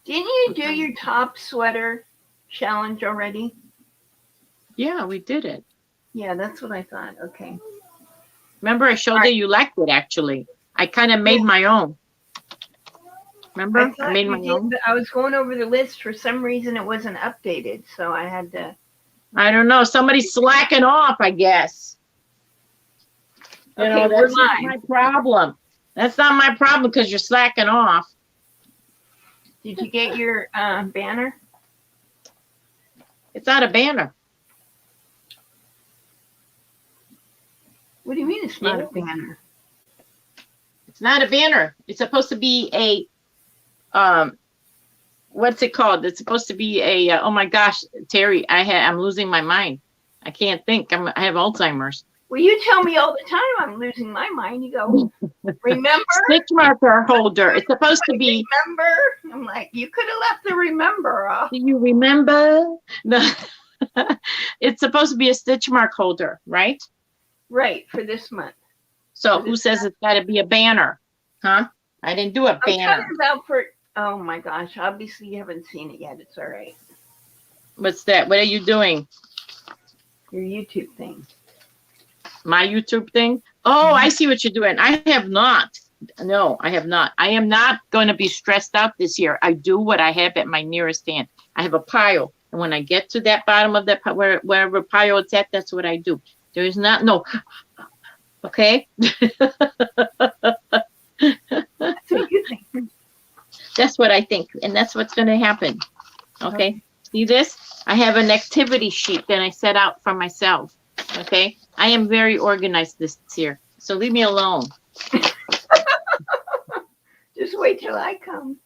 Didn't you do your top sweater challenge already? Yeah, we did it. Yeah, that's what I thought. Okay. Remember, I showed you liked it, actually. I kind of made my own. Remember? I made my own. But I was going over the list. For some reason, it wasn't updated, so I had to. I don't know. Somebody's slacking off, I guess. You know, that's not my problem. That's not my problem because you're slacking off. Did you get your banner? It's not a banner. What do you mean it's not a banner? It's not a banner. It's supposed to be a, what's it called? It's supposed to be a, oh my gosh, Terry, I'm losing my mind. I can't think. I have Alzheimer's. Well, you tell me all the time I'm losing my mind. You go, remember? Stitch marker holder. It's supposed to be. Remember? I'm like, you could have left the remember off. Do you remember? No. It's supposed to be a stitch mark holder, right? Right, for this month. So who says it's got to be a banner? Huh? I didn't do a banner. I'm talking about for, oh my gosh, obviously you haven't seen it yet. It's all right. What's that? What are you doing? Your YouTube thing. My YouTube thing? Oh, I see what you're doing. I have not. No, I have not. I am not going to be stressed out this year. I do what I have at my nearest hand. I have a pile. And when I get to that bottom of that, wherever pile it's at, that's what I do. There is not, no. Okay? That's what you think. That's what I think. And that's what's going to happen. Okay? See this? I have an activity sheet that I set out for myself. Okay? I am very organized this year. So leave me alone. Just wait till I come.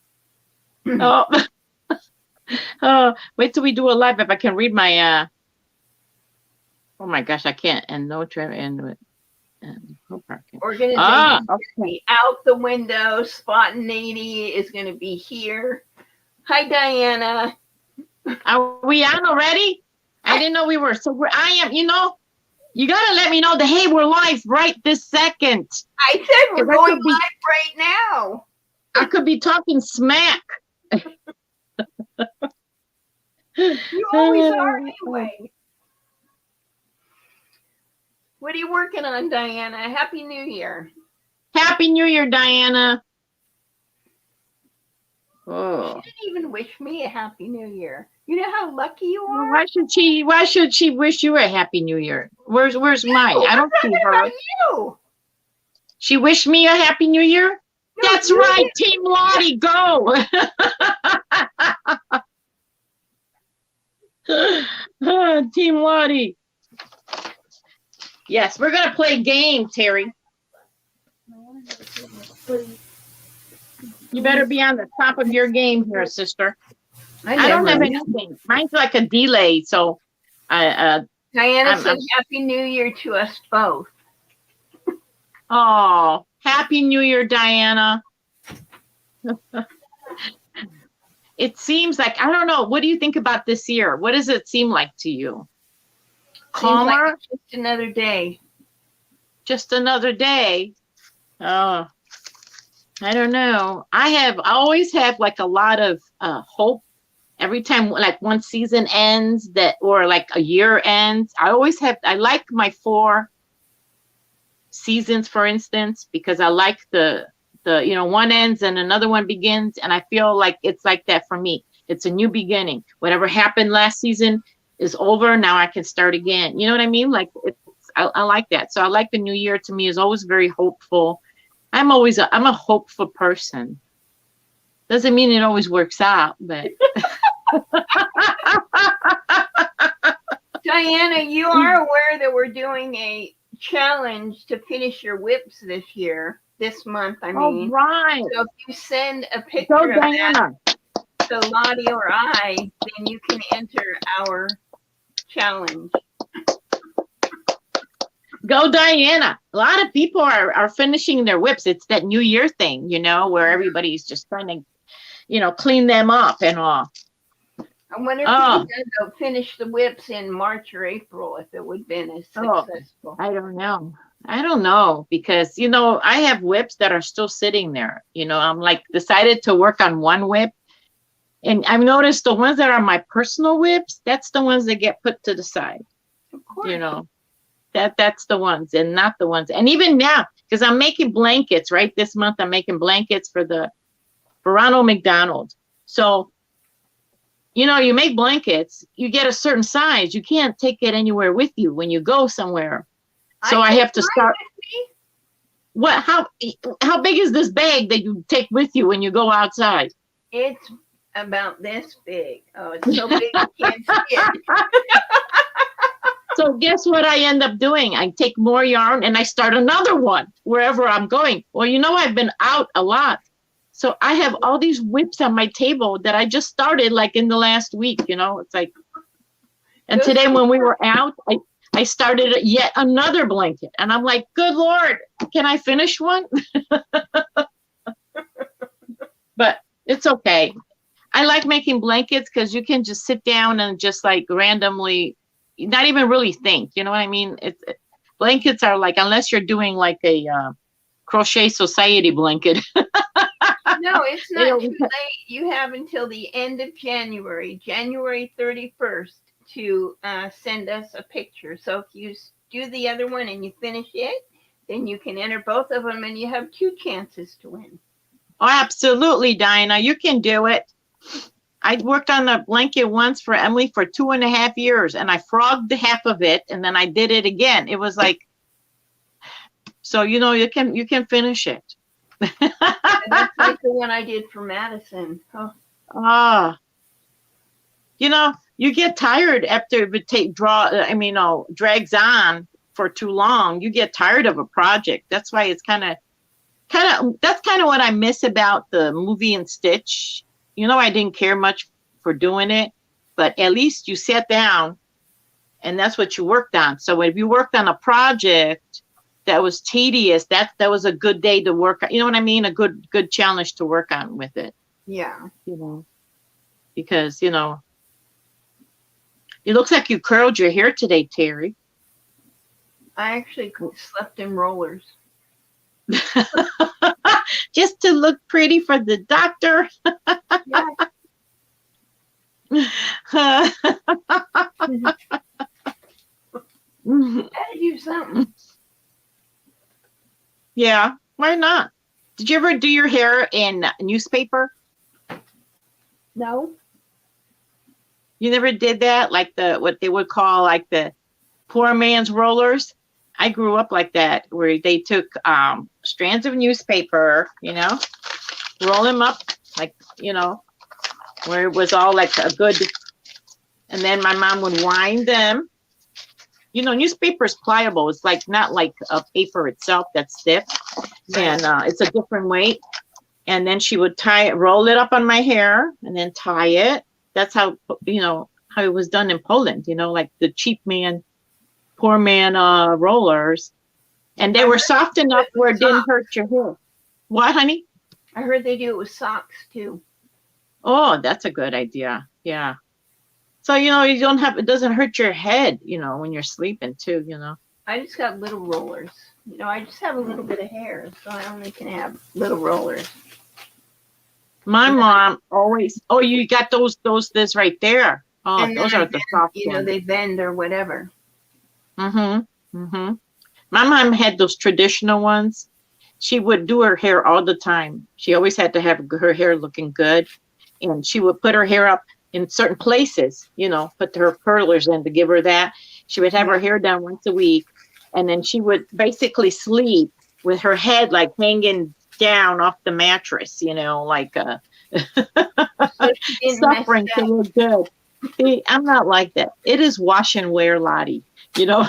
Oh. Oh, wait till we do a live if I can read my oh my gosh, I can't. And no trim and no parking. Organization is going to be out the window. Spontaneity is going to be here. Hi, Diana. Are we on already? I didn't know we were. So I am, you know, you got to let me know that, hey, we're live right this second. I said we're going live right now. I could be talking smack. You always are anyway. What are you working on, Diana? Happy New Year. Happy New Year, Diana. Oh. She didn't even wish me a Happy New Year. You know how lucky you are? Why should she wish you a Happy New Year? Where's mine? I don't see her. You. She wished me a Happy New Year? No, that's right, Team Lottie, go. Team Lottie. Yes, we're going to play a game, Terry. You better be on the top of your game here, sister. I don't have anything. Mine's like a delay, so. Diana said Happy New Year to us both. Oh, Happy New Year, Diana. It seems like, I don't know, what do you think about this year? What does it seem like to you? Calmer? Like just another day. Just another day? Oh, I don't know. I always have like a lot of hope. Every time like one season ends or like a year ends, I like my 4 seasons, for instance, because I like the one ends and another one begins, and I feel like it's like that for me. It's a new beginning. Whatever happened last season is over. Now I can start again. You know what I mean? Like I like that. So I like the new year. To me is always very hopeful. I'm a hopeful person. Doesn't mean it always works out, but. Diana, you are aware that we're doing a challenge to finish your whips this month, I mean. Oh, right. So if you send a picture of that to Lottie or I, then you can enter our challenge. Go, Diana. A lot of people are finishing their whips. It's that New Year thing, where everybody's just trying to, clean them up and all. I wonder if you finish the whips in March or April, if it would have been as successful. I don't know because, I have whips that are still sitting there. I'm like decided to work on one whip And I've noticed the ones that are my personal WIPs, that's the ones that get put to the side. Of course. You know, that's the ones and not the ones. And even now, because I'm making blankets, right? This month I'm making blankets for Ronald McDonald. So, you know, you make blankets, you get a certain size. You can't take it anywhere with you when you go somewhere. So I have to start. What? How big is this bag that you take with you when you go outside? It's about this big. Oh, it's so big you can't see it. So guess what I end up doing? I take more yarn and I start another one wherever I'm going. Well, you know, I've been out a lot. So I have all these WIPs on my table that I just started like in the last week, you know, it's like, and today when we were out, I started yet another blanket and I'm like, good Lord, can I finish one? But it's okay. I like making blankets because you can just sit down and just like randomly, not even really think, you know what I mean? Blankets are like, unless you're doing like a crochet society blanket. No, it's not too late. You have until the end of January 31st, to send us a picture. So if you do the other one and you finish it, then you can enter both of them and you have 2 chances to win. Oh, absolutely, Diana. You can do it. I worked on a blanket once for Emily for 2.5 years and I frogged half of it and then I did it again. It was like, so, you know, you can finish it. And that's like the one I did for Madison. Oh. You know, you get tired after it drags on for too long. You get tired of a project. That's why it's that's kind of what I miss about the movie and Stitch. You know, I didn't care much for doing it, but at least you sat down and that's what you worked on. So if you worked on a project that was tedious, that was a good day to work on. You know what I mean? A good challenge to work on with it. Yeah. You know, because, you know, it looks like you curled your hair today, Terry. I actually slept in rollers. Just to look pretty for the doctor. Yeah. Gotta do something. Yeah, why not? Did you ever do your hair in newspaper? No. You never did that? Like what they would call like the poor man's rollers? I grew up like that, where they took strands of newspaper, you know, roll them up, like, you know, where it was all like a good, and then my mom would wind them. You know, newspaper is pliable. It's like not like a paper itself that's stiff, and it's a different weight. And then she would roll it up on my hair, and then tie it. That's how, you know, how it was done in Poland. You know, like the poor man rollers, and they were soft enough where it didn't hurt your hair. What, honey? I heard they do it with socks too. Oh, that's a good idea. Yeah. So, you know, it doesn't hurt your head, you know, when you're sleeping too, you know. I just got little rollers. You know, I just have a little bit of hair, so I only can have little rollers. My mom always, oh, you got this right there. Oh, and those are the soft ones. You know, they bend or whatever. Mm-hmm. Mm-hmm. My mom had those traditional ones. She would do her hair all the time. She always had to have her hair looking good. And she would put her hair up in certain places, you know, put her curlers in to give her that. She would have her hair done once a week. And then she would basically sleep with her head like hanging down off the mattress, you know, like suffering to look good. See, I'm not like that. It is wash and wear, Lottie, you know.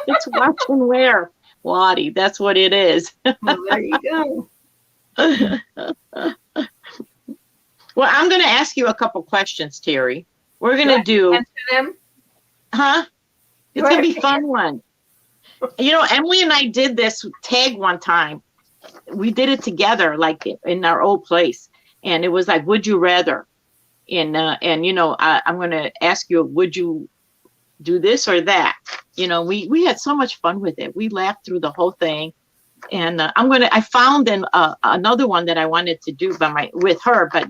It's wash and wear, Lottie. That's what it is. Well, there you go. Well, I'm going to ask you a couple questions, Terry. We're going to do. Answer them? Huh? It's going to be a fun one. You know, Emily and I did this tag one time. We did it together, like in our old place. And it was like, would you rather? And you know, I'm going to ask you, would you do this or that? You know, we had so much fun with it. We laughed through the whole thing. And I found another one that I wanted to do with her, but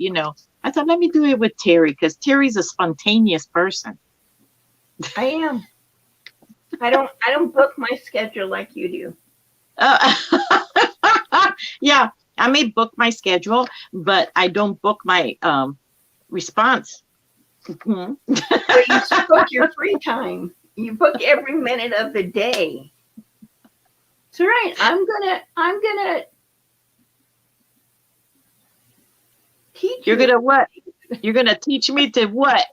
I thought, let me do it with Terry, because Terry's a spontaneous person. I am. I don't book my schedule like you do. Yeah, I may book my schedule, but I don't book my response. Well, you book your free time. You book every minute of the day. It's all right. I'm gonna teach you. You're gonna what? You're gonna teach me to what?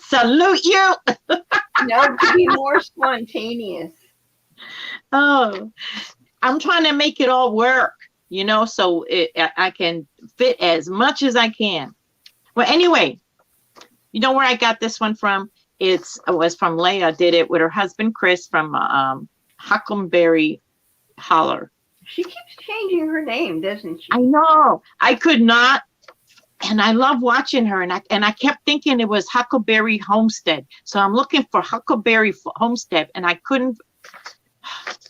Salute you. No, to be more spontaneous. Oh, I'm trying to make it all work, so I can fit as much as I can. Well, anyway, you know where I got this one from? It was from Leah. Did it with her husband Chris from Huckleberry Holler. She keeps changing her name, doesn't she? I know. I could not. And I love watching her, and I kept thinking it was Huckleberry Homestead. So I'm looking for Huckleberry Homestead, and I couldn't.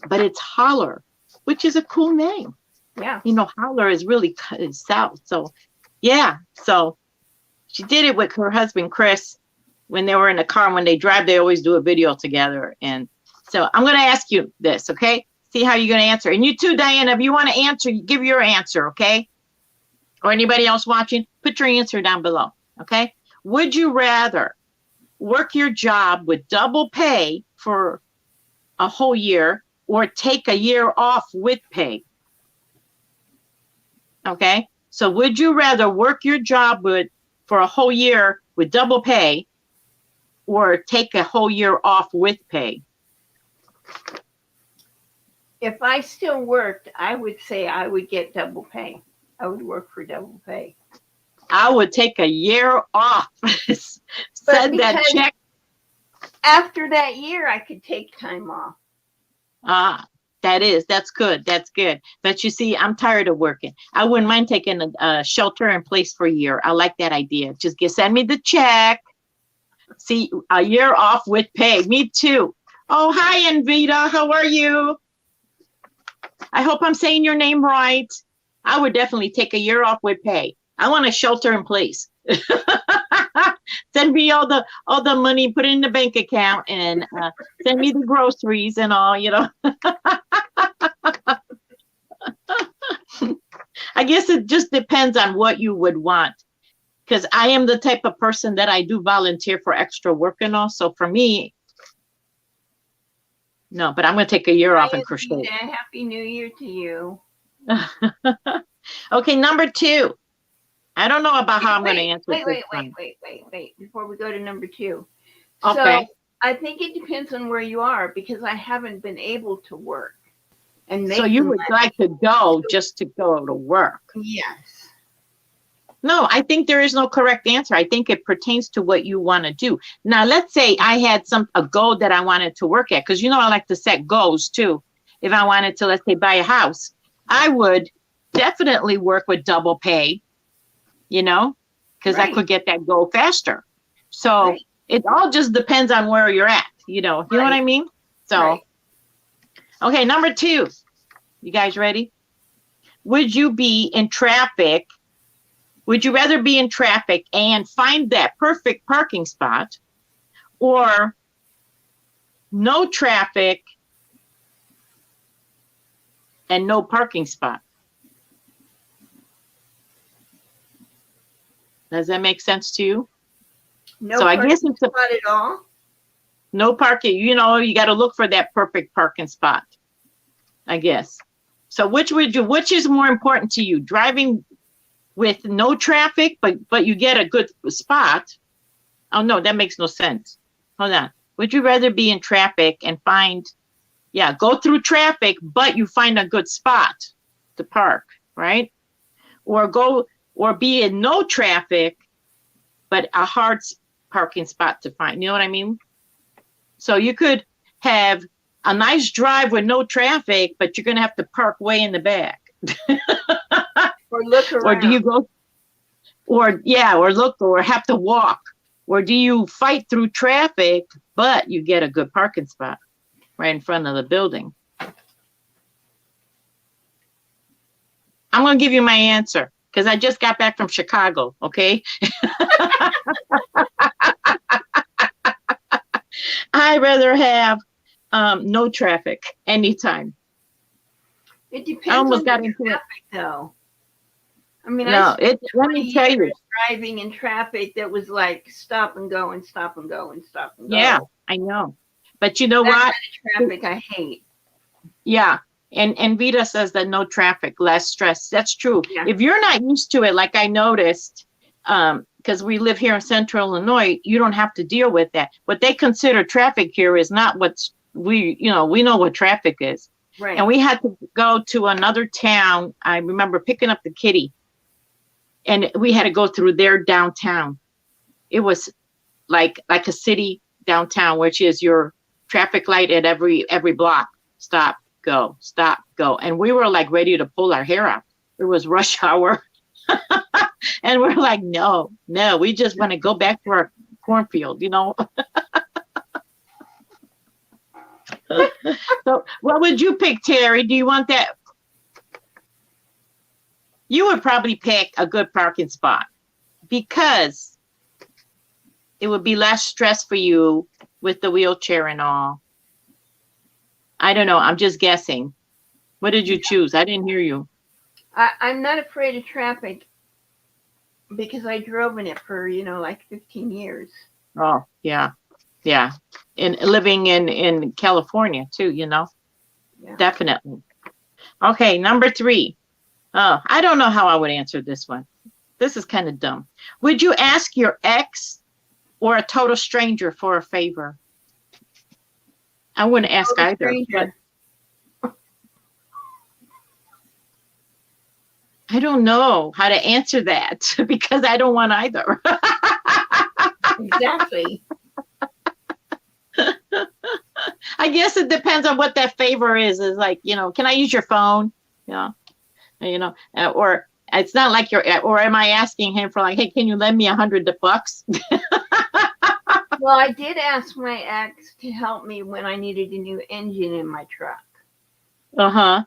But it's Holler, which is a cool name. Yeah. Holler is really south. So, yeah. So she did it with her husband Chris when they were in the car. And when they drive, they always do a video together. And so I'm going to ask you this, okay? See how you're going to answer. And you too, Diana, if you want to answer, you give your answer, okay? Or anybody else watching, put your answer down below, okay? Would you rather work your job with double pay for a whole year or take a year off with pay? Okay? So would you rather work your job for a whole year with double pay or take a whole year off with pay? If I still worked, I would say I would get double pay. I would work for double pay. I would take a year off. Send that check. After that year, I could take time off. That's good. That's good. But you see, I'm tired of working. I wouldn't mind taking a shelter in place for a year. I like that idea. Just send me the check. See, a year off with pay. Me too. Oh, hi, Anvita. How are you? I hope I'm saying your name right. I would definitely take a year off with pay. I want a shelter in place. Send me all the money, put it in the bank account, and send me the groceries and all, I guess it just depends on what you would want. Because I am the type of person that I do volunteer for extra work and all. So for me, no, but I'm going to take a year off and crochet. Happy New Year to you. Okay, number 2. I don't know about how I'm going to answer this. Wait. Before we go to number 2. Okay. So I think it depends on where you are, because I haven't been able to work. So you would like to go just to go to work? Yes. No, I think there is no correct answer. I think it pertains to what you want to do. Now, let's say I had a goal that I wanted to work at, because I like to set goals too. If I wanted to, let's say, buy a house, I would definitely work with double pay, because I could get that goal faster. So it all just depends on where you're at, you know what I mean? So, okay, number 2. You guys ready? Would you be in traffic? Would you rather be in traffic and find that perfect parking spot, or no traffic and no parking spot? Does that make sense to you? No parking spot at all? No parking. You got to look for that perfect parking spot, I guess. So which is more important to you? Driving with no traffic, but you get a good spot? Oh, no, that makes no sense. Hold on. Would you rather be in traffic and go through traffic, but you find a good spot to park, right? Or be in no traffic, but a hard parking spot to find. You know what I mean? So you could have a nice drive with no traffic, but you're going to have to park way in the back. Or look around. Or do you go, or look, or have to walk? Or do you fight through traffic, but you get a good parking spot right in front of the building? I'm going to give you my answer because I just got back from Chicago. Okay. I'd rather have no traffic anytime. It I depends almost on got the into it. traffic, though. I mean, I No, spent let 20 me tell years you. driving in traffic that was like stop and go and stop and go and stop and Yeah, go. I know. But you know That what? kind of traffic I hate. Yeah. And Vita says that no traffic, less stress. That's true. Yeah. If you're not used to it, like I noticed, because we live here in Central Illinois, you don't have to deal with that. What they consider traffic here is not we know what traffic is. Right. And we had to go to another town. I remember picking up the kitty, and we had to go through their downtown. It was like a city downtown, which is your traffic light at every block. Stop, go, stop, go. And we were like ready to pull our hair out. It was rush hour. And we're like, no, we just want to go back to our cornfield, you know. So what would you pick, Terry? Do you want that? You would probably pick a good parking spot because it would be less stress for you with the wheelchair and all. I don't know. I'm just guessing. What did you choose? I didn't hear you. I'm not afraid of traffic because I drove in it for, like 15 years. Oh, yeah. Yeah. And living in California too, you know. Yeah. Definitely. Okay, number 3. Oh, I don't know how I would answer this one. This is kind of dumb. Would you ask your ex or a total stranger for a favor? I wouldn't ask either. But I don't know how to answer that because I don't want either. Exactly. I guess it depends on what that favor is. Is like, can I use your phone? Or it's not like or am I asking him for like, hey, can you lend me $100? Well, I did ask my ex to help me when I needed a new engine in my truck. Uh-huh.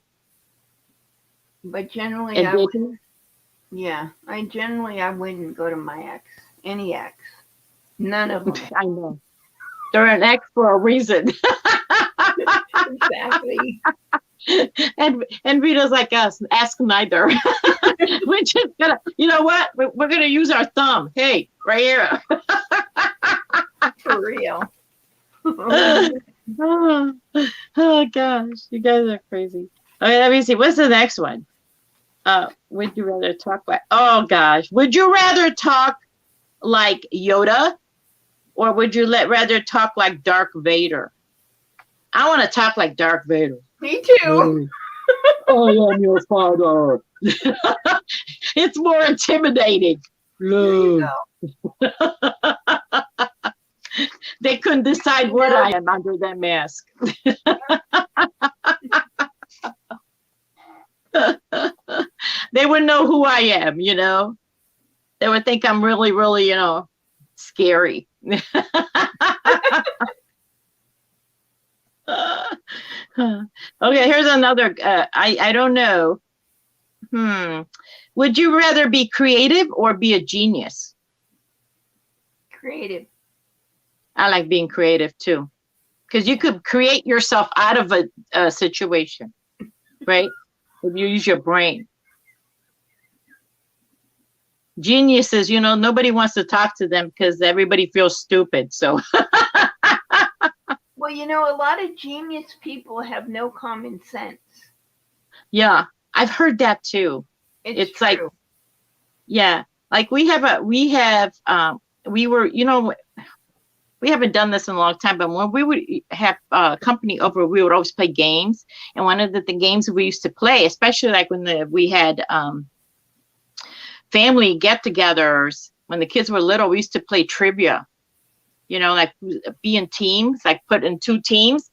But generally, And I did wouldn't. you? Yeah, I wouldn't go to my ex, any ex, none of them. I know. They're an ex for a reason. Exactly. And Rita's like us, ask neither. We're just gonna, you know what? We're gonna use our thumb. Hey, right here. For real. Oh gosh, you guys are crazy. Okay, let me see. What's the next one? Would you rather talk like? Oh gosh, would you rather talk like Yoda, or would you rather talk like Darth Vader? I want to talk like Darth Vader. Me too. I am your father. It's more intimidating. There you go. They couldn't decide what I am under that mask. They would know who I am, you know. They would think I'm really, really, scary. Okay, here's another. I don't know. Would you rather be creative or be a genius? Creative. I like being creative too, because you could create yourself out of a situation, right? If you use your brain. Geniuses, nobody wants to talk to them because everybody feels stupid. So. Well, a lot of genius people have no common sense. Yeah, I've heard that too. It's like, yeah, like we haven't done this in a long time, but when we would have company over, we would always play games. And one of the games we used to play, especially like when we had family get-togethers, when the kids were little, we used to play trivia. Like be in teams, like put in 2 teams.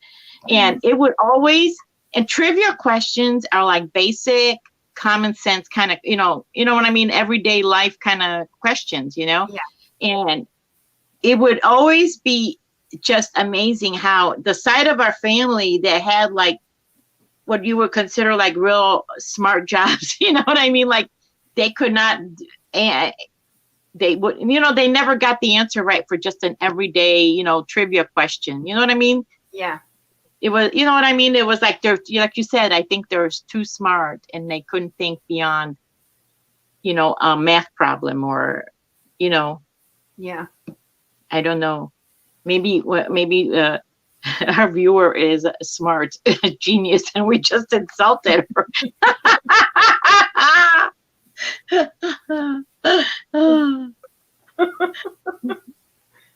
And it would always, and trivia questions are like basic, common sense kind of, you know what I mean? Everyday life kind of questions, Yeah. And it would always be just amazing how the side of our family that had like what you would consider like real smart jobs. You know what I mean? Like they could not, and they would, they never got the answer right for just an everyday, trivia question. You know what I mean? Yeah. It was, you know what I mean? It was like like you said, I think they're too smart and they couldn't think beyond, a math problem or, Yeah. I don't know. Maybe our viewer is a smart genius and we just insulted her.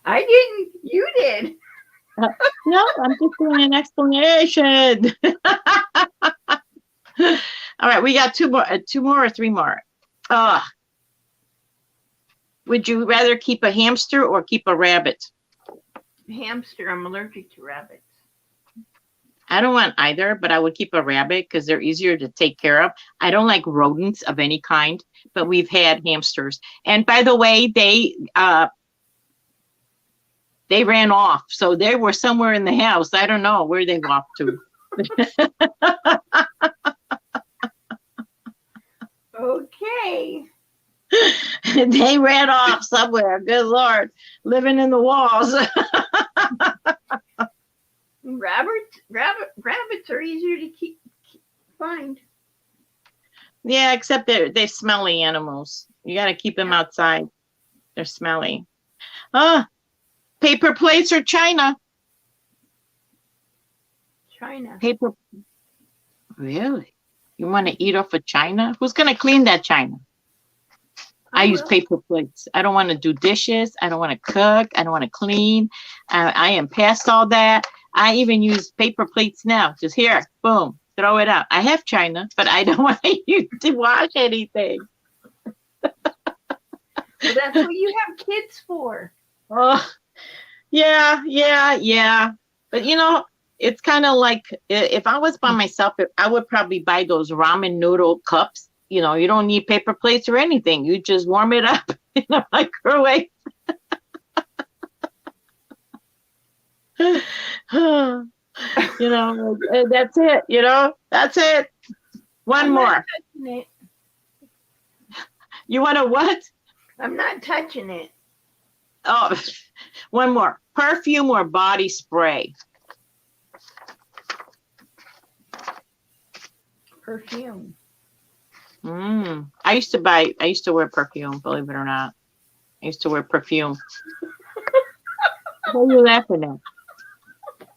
I didn't. You did. No, I'm just doing an explanation. All right, we got two more or three more. Would you rather keep a hamster or keep a rabbit? Hamster. I'm allergic to rabbits. I don't want either, but I would keep a rabbit because they're easier to take care of. I don't like rodents of any kind, but we've had hamsters. And by the way, they ran off. So they were somewhere in the house. I don't know where they walked to. Okay. They ran off somewhere. Good Lord. Living in the walls. Rabbits are easier to find. Yeah, except they're smelly animals. You got to keep them outside. They're smelly. Paper plates or china? China. Paper. Really? You want to eat off of china? Who's going to clean that china? I use paper plates. I don't want to do dishes. I don't want to cook. I don't want to clean. I am past all that. I even use paper plates now. Just here, boom, throw it out. I have china, but I don't want to use to wash anything. Well, that's what you have kids for. Oh, yeah. But it's kind of like if I was by myself, I would probably buy those ramen noodle cups. You don't need paper plates or anything. You just warm it up in the microwave. That's it. That's it. One more. You want to what? I'm not touching it. Oh, one more. Perfume or body spray? Perfume. I used to wear perfume, believe it or not. I used to wear perfume. What are you laughing at?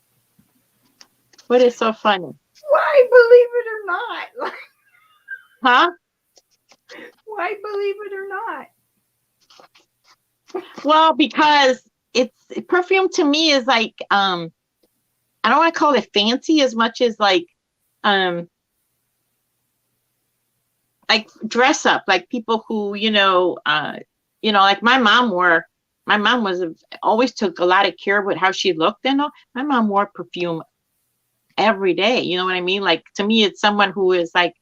What is so funny? Why, believe it or not? Huh? Why, believe it or not? Well, because perfume to me is like, I don't want to call it fancy as much as like dress up, like people who, like my mom always took a lot of care with how she looked and all. My mom wore perfume every day. You know what I mean? Like to me, it's someone who is like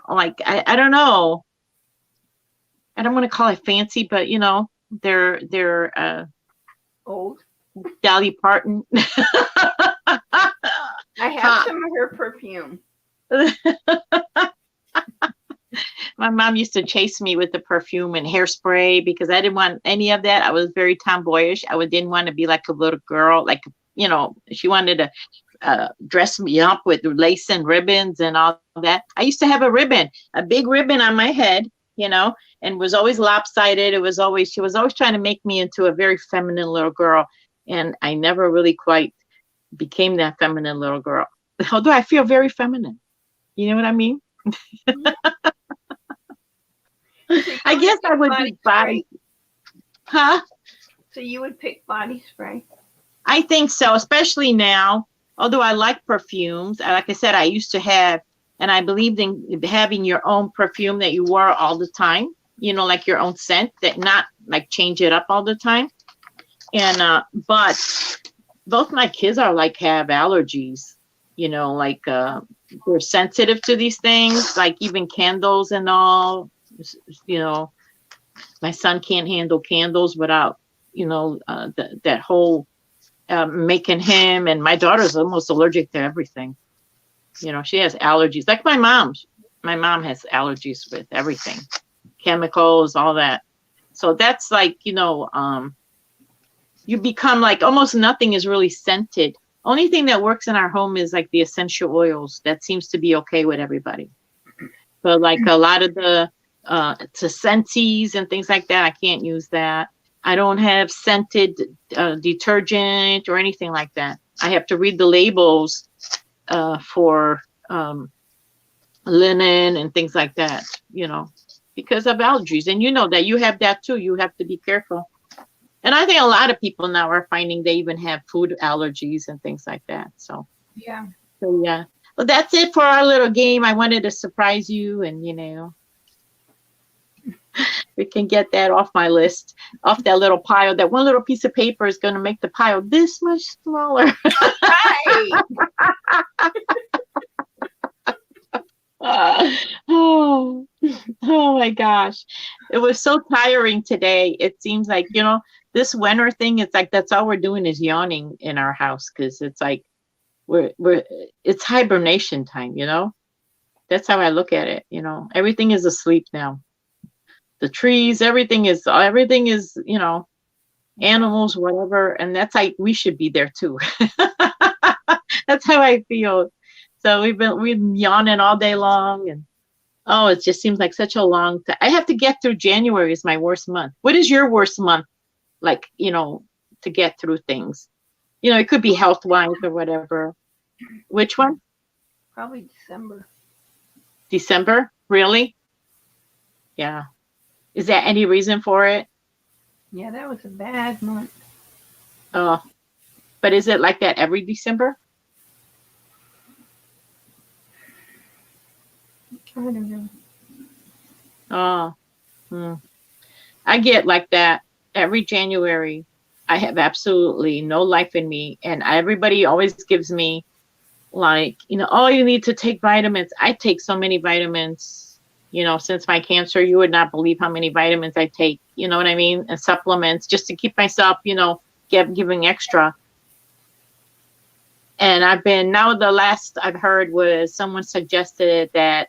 I don't know. I don't want to call it fancy, but they're old. Dolly Parton. I have some of her perfume. My mom used to chase me with the perfume and hairspray because I didn't want any of that. I was very tomboyish. I didn't want to be like a little girl. Like, she wanted to dress me up with lace and ribbons and all that. I used to have a big ribbon on my head, and was always lopsided. She was always trying to make me into a very feminine little girl. And I never really quite became that feminine little girl. Although I feel very feminine. You know what I mean? I guess I would do body. Huh? So you would pick body spray? I think so, especially now. Although I like perfumes. Like I said, I used to have, and I believed in having your own perfume that you wore all the time. Like your own scent, that not like change it up all the time. And but both my kids are have allergies. They're sensitive to these things, like even candles and all. My son can't handle candles without, that whole making him, and my daughter's almost allergic to everything. You know, she has allergies. Like my mom. My mom has allergies with everything, chemicals, all that. So that's like, you know, you become like almost nothing is really scented. Only thing that works in our home is like the essential oils. That seems to be okay with everybody. But like a lot of the scentsies and things like that, I can't use that. I don't have scented detergent or anything like that. I have to read the labels for linen and things like that, you know, because of allergies. And you know that you have that too. You have to be careful. And I think a lot of people now are finding they even have food allergies and things like that. So Yeah. yeah. Well, that's it for our little game. I wanted to surprise you, and you know, we can get that off my list, off that little pile. That one little piece of paper is going to make the pile this much smaller. Right. Oh, oh my gosh. It was so tiring today. It seems like, you know, this winter thing, it's like that's all we're doing is yawning in our house because it's like it's hibernation time, you know? That's how I look at it, you know. Everything is asleep now. The trees, everything is, you know, animals, whatever, and that's like we should be there too. That's how I feel. So we've been yawning all day long, and oh, it just seems like such a long time. I have to get through January is my worst month. What is your worst month? Like, you know, to get through things. You know, it could be health wise or whatever. Which one? Probably December. December? Really? Yeah. Is there any reason for it? Yeah, that was a bad month. Oh, but is it like that every December? I don't know. Oh, I get like that every January. I have absolutely no life in me, and everybody always gives me like, you know, oh, you need to take vitamins. I take so many vitamins, you know, since my cancer, you would not believe how many vitamins I take, you know what I mean? And supplements just to keep myself, you know, giving extra. And now the last I've heard was someone suggested that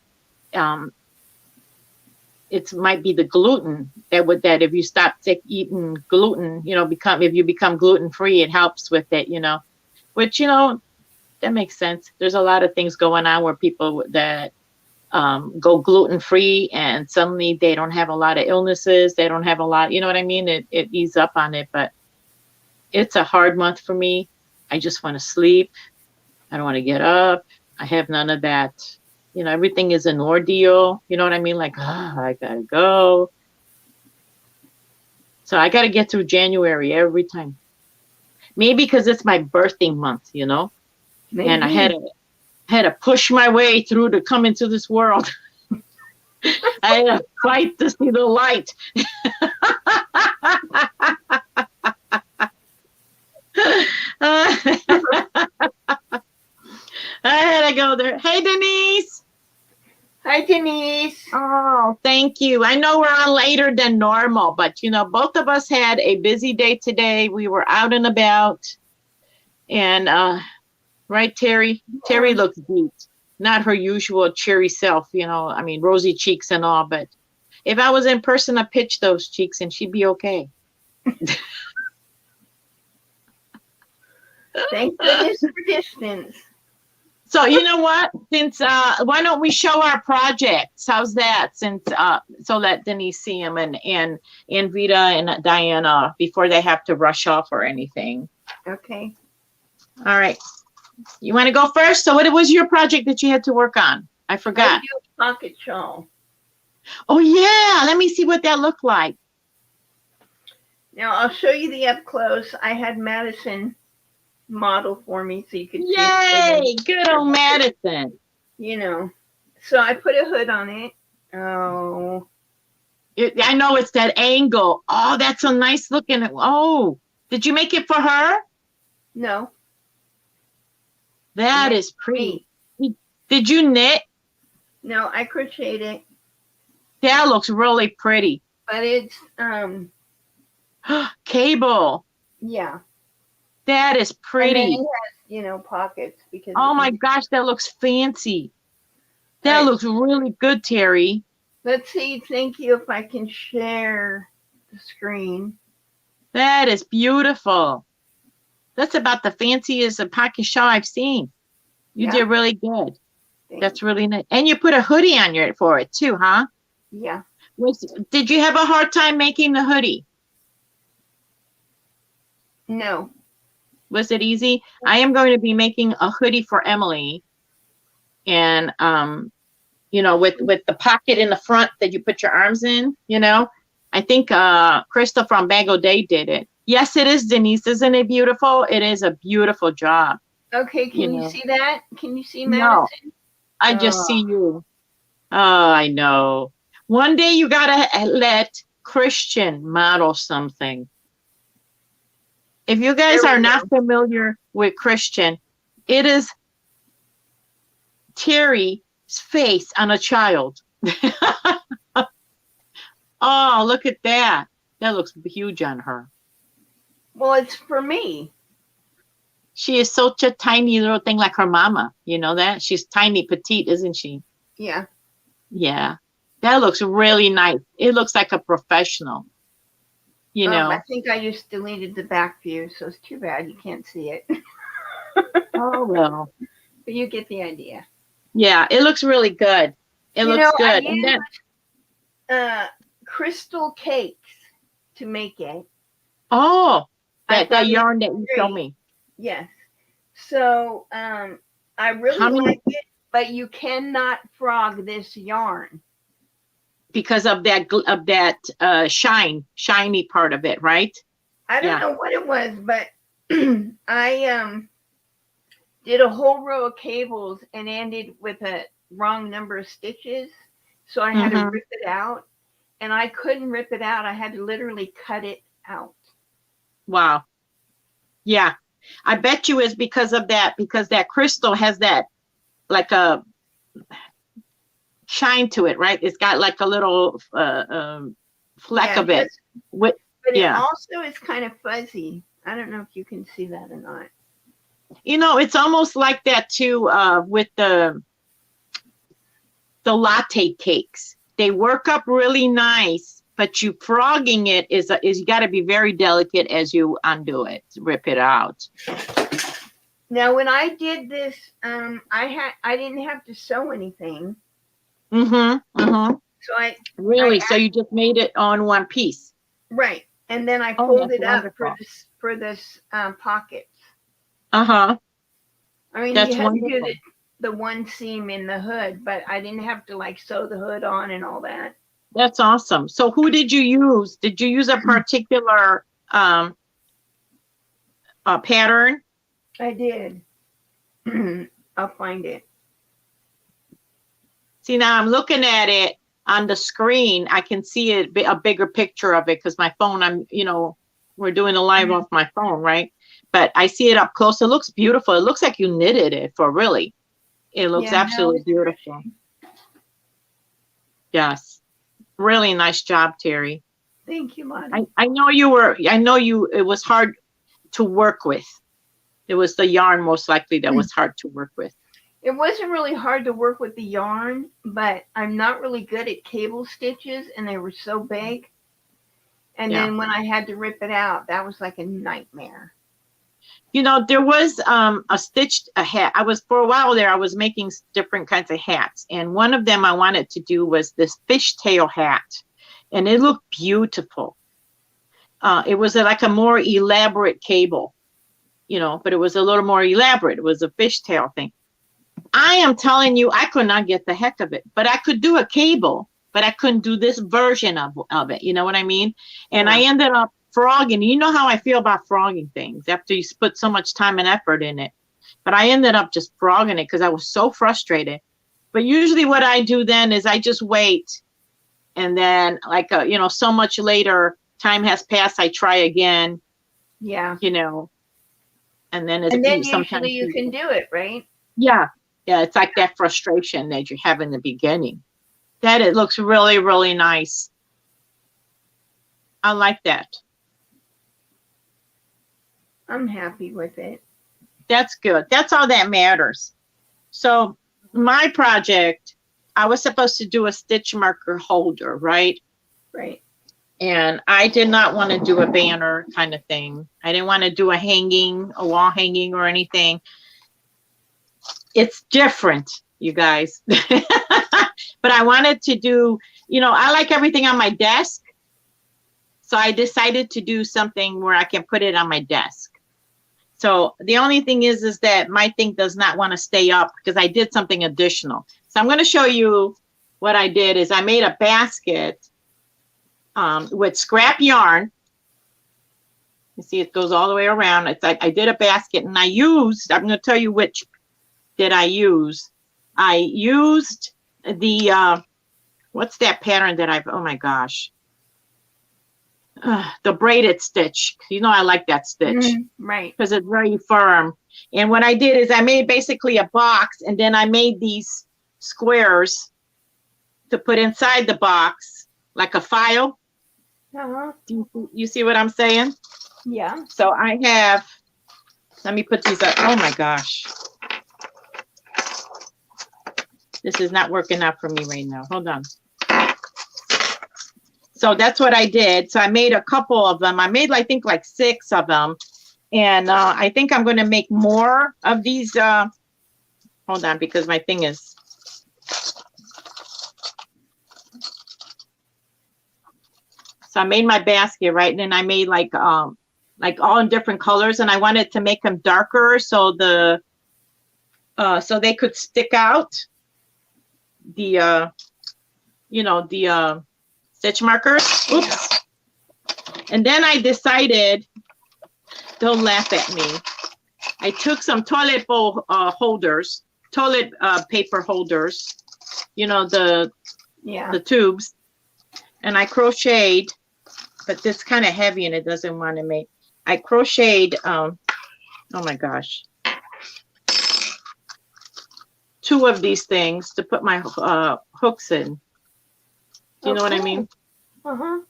it might be the gluten that if you stop eating gluten, you know, if you become gluten free, it helps with it, you know, which, you know, that makes sense. There's a lot of things going on where people that go gluten free and suddenly they don't have a lot of illnesses. They don't have a lot, you know what I mean? It eases up on it, but it's a hard month for me. I just want to sleep. I don't want to get up. I have none of that. You know, everything is an ordeal. You know what I mean? Like, I gotta go. So I gotta get through January every time. Maybe because it's my birthday month, you know? Maybe. And I had to push my way through to come into this world. I had to fight to see the light. I had to go there. Hey, Denise. Hi, Denise. Oh, thank you. I know we're on later than normal, but you know, both of us had a busy day today. We were out and about, and right, Terry? Terry looks beat. Not her usual cheery self, you know. I mean, rosy cheeks and all, but if I was in person, I'd pitch those cheeks and she'd be okay. Thank goodness for distance. So you know what? Since why don't we show our projects? How's that? Since so let Denise see them and Vita and Diana before they have to rush off or anything. Okay. All right. You want to go first? So what was your project that you had to work on? I forgot. I do a pocket shawl. Oh yeah. Let me see what that looked like. Now I'll show you the up close. I had Madison model for me so you could see. Yay! Good old Madison. You know. So I put a hood on it. Oh. I know it's that angle. Oh, that's a nice looking. Oh, did you make it for her? No. That is pretty. Did you knit? No, I crocheted it. That looks really pretty. But it's Cable. yeah. That is pretty. pockets because Oh it my can. gosh, that looks fancy. All That right, looks really good, Terry. let's see. Thank you. If I can share the screen. That is beautiful. That's about the fanciest pocket shawl I've seen. You Yeah. did really good. Thank. That's really nice. And you put a hoodie on your for it too, huh? Yeah. Did you have a hard time making the hoodie? No. Was it easy? I am going to be making a hoodie for Emily, and with the pocket in the front that you put your arms in. I think Crystal from Bago Day did it. Yes, it is, Denise. Isn't it beautiful? It is a beautiful job. Okay. You Can you know. see that? Can you see No, Madison? I just Oh, see you. Oh, I know. One day you gotta let Christian model something. If you guys there are we not go. familiar with Christian, it is Terry's face on a child. Oh, look at that. That looks huge on her. Well, it's for me. She is such a tiny little thing like her mama. You know that? She's tiny, petite, isn't she? Yeah. Yeah. That looks really nice. It looks like a professional, you I know. think I just deleted the back view, so it's too bad you can't see it. Oh, well. But you get the idea. Yeah, it looks really good. It looks I good. And used then, crystal cakes to make it. oh, I that thought it yarn that was you showed great. me. Yes. So I really How many? like it, but you cannot frog this yarn. Because of that shiny part of it, right? I don't Yeah. know what it was, but I did a whole row of cables and ended with a wrong number of stitches. So I had to Mm-hmm. rip it out, and I couldn't rip it out. I had to literally cut it out. Wow. Yeah. I bet you it's because of that, because that crystal has that like a shine to it, right? It's got like a little fleck Yeah, of it. With but it yeah. also is kind of fuzzy. I don't know if you can see that or not. It's almost like that too with the latte cakes. They work up really nice, but you frogging it is you got to be very delicate as you undo it, rip it out. Now, when I did this, I didn't have to sew anything, Mm-hmm. Mm-hmm. so I Really? So you just made it on one piece? right, and then I Oh, that's folded up wonderful. for this pocket. Uh-huh. I mean, you That's had to do wonderful. the one seam in the hood, but I didn't have to like sew the hood on and all that. That's awesome. So who did you use? Did you use a particular pattern? I did. I'll find it. See, now I'm looking at it on the screen. I can see it, a bigger picture of it because my phone, we're doing a live off my phone, right? But I see it up close. It looks beautiful. It looks like you knitted it for really. It looks Yeah, no, absolutely beautiful. Yes. Really nice job, Terry. thank you, Lottie. I know it was hard to work with. It was the yarn most likely that was hard to work with. It wasn't really hard to work with the yarn, but I'm not really good at cable stitches, and they were so big. And Yeah. then when I had to rip it out, that was like a nightmare. There was a hat. For a while there, I was making different kinds of hats. And one of them I wanted to do was this fishtail hat. And it looked beautiful. It was like a more elaborate cable, but it was a little more elaborate. It was a fishtail thing. I am telling you, I could not get the heck of it, but I could do a cable, but I couldn't do this version of it. You know what I mean? And Yeah. I ended up frogging. You know how I feel about frogging things after you put so much time and effort in it. But I ended up just frogging it because I was so frustrated. But usually what I do then is I just wait. And then so much later, time has passed, I try again, Yeah. and then And then sometimes usually you can do it, right? yeah. Yeah, it's like that frustration that you have in the beginning. That it looks really, really nice. I like that. I'm happy with it. That's good. That's all that matters. So my project, I was supposed to do a stitch marker holder, right? Right. And I did not want to do a banner kind of thing. I didn't want to do a wall hanging or anything. It's different, you guys. But I wanted to do, I like everything on my desk. So I decided to do something where I can put it on my desk. So the only thing is that my thing does not want to stay up because I did something additional. So I'm going to show you what I did is I made a basket with scrap yarn. You see, it goes all the way around. It's like I did a basket and I'm going to tell you which did I use. I used the, what's that pattern that oh my gosh. The braided stitch. I like that stitch. Right. Because it's very firm. And what I did is I made basically a box and then I made these squares to put inside the box like a file. Uh-huh. You see what I'm saying? Yeah. So I have, let me put these up. Oh my gosh. This is not working out for me right now. Hold on. So that's what I did. So I made a couple of them. I made, I think, like 6 of them. And I think I'm going to make more of these. Hold on, because my thing is. So I made my basket, right? And then I made like all in different colors. And I wanted to make them darker so so they could stick out. The stitch markers. Oops. And then I decided, don't laugh at me. I took some toilet bowl holders, toilet paper holders, the tubes, and I crocheted, but this kind of heavy and it doesn't want to make. I crocheted, oh my gosh, 2 of these things to put my hooks in. Do you know what I mean? Uh-huh.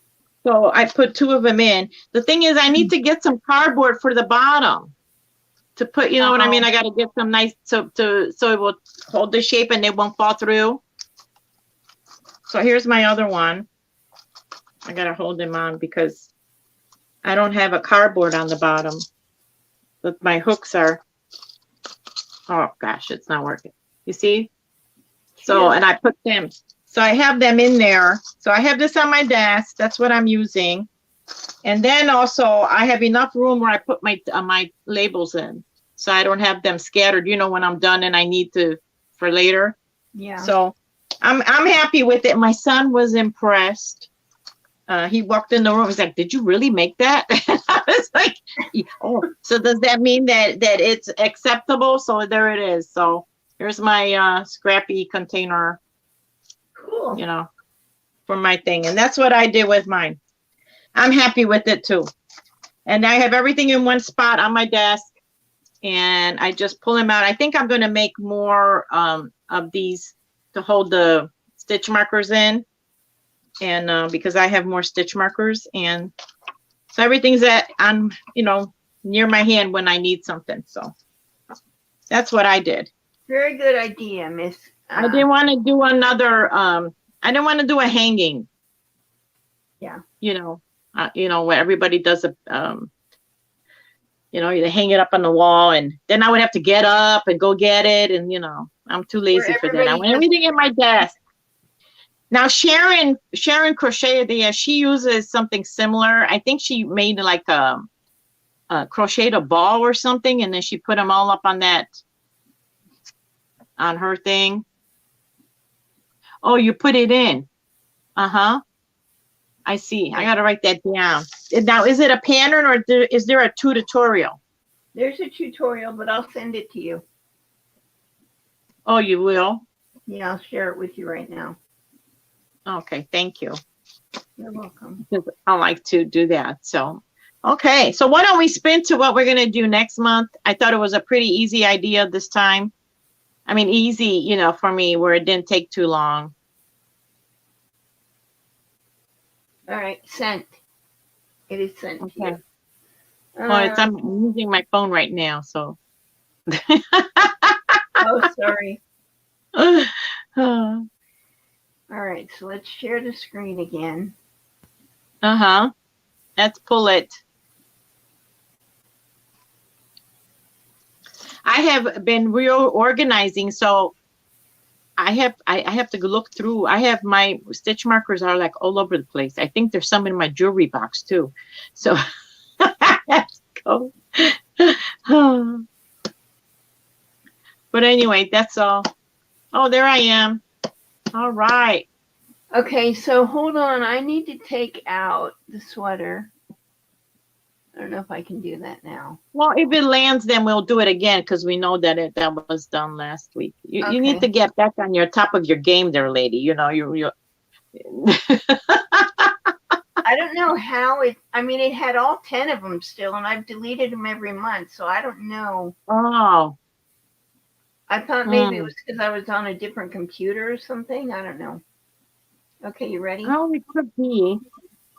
So I put 2 of them in. The thing is, I need to get some cardboard for the bottom to put, what I mean? I got to get some nice, so it will hold the shape and it won't fall through. So here's my other one. I got to hold them on because I don't have a cardboard on the bottom. But my hooks are, oh gosh, it's not working. You see? So, and I put them. So I have them in there. So I have this on my desk. That's what I'm using. And then also I have enough room where I put my labels in. So I don't have them scattered, when I'm done and I need to for later. Yeah. So I'm happy with it. My son was impressed. He walked in the room. He's like, "Did you really make that?" I was like, "Oh, so does that mean that it's acceptable?" So there it is. So here's my scrappy container. Cool. For my thing. And that's what I did with mine. I'm happy with it too. And I have everything in one spot on my desk and I just pull them out. I think I'm going to make more of these to hold the stitch markers in. And because I have more stitch markers and so everything's near my hand when I need something. So that's what I did. Very good idea, Miss. I didn't want to do another, I didn't want to do a hanging. Yeah. Where everybody does you hang it up on the wall and then I would have to get up and go get it. And, I'm too lazy for that. I want everything in my desk. Now, Sharon crocheted, she uses something similar. I think she made like a crocheted a ball or something. And then she put them all up on her thing. Oh, you put it in. Uh-huh. I see. I got to write that down. Now, is it a pattern or is there a tutorial? There's a tutorial, but I'll send it to you. Oh, you will? Yeah, I'll share it with you right now. Okay, thank you. You're welcome. I like to do that. So, okay. So why don't we spin to what we're going to do next month? I thought it was a pretty easy idea this time. I mean, easy, for me, where it didn't take too long. All right, sent. It is sent to you. Well, I'm using my phone right now, so. Oh, sorry. Uh, All right, so let's share the screen again. uh-huh. Let's pull it. I have been reorganizing, so I have to look through. I have my stitch markers are like all over the place. I think there's some in my jewelry box too. So let's go. But anyway, that's all. Oh, there I am. All right. Okay, so hold on. I need to take out the sweater. I don't know if I can do that now. Well, if it lands, then we'll do it again because we know that that was done last week. You need Okay. to get back on your top of your game there, lady. You know, you I don't know how it, I mean, it had all 10 of them still, and I've deleted them every month, so I don't know. Oh. I thought maybe it was because I was on a different computer or something. I don't know. Okay, you ready? Oh, it could be.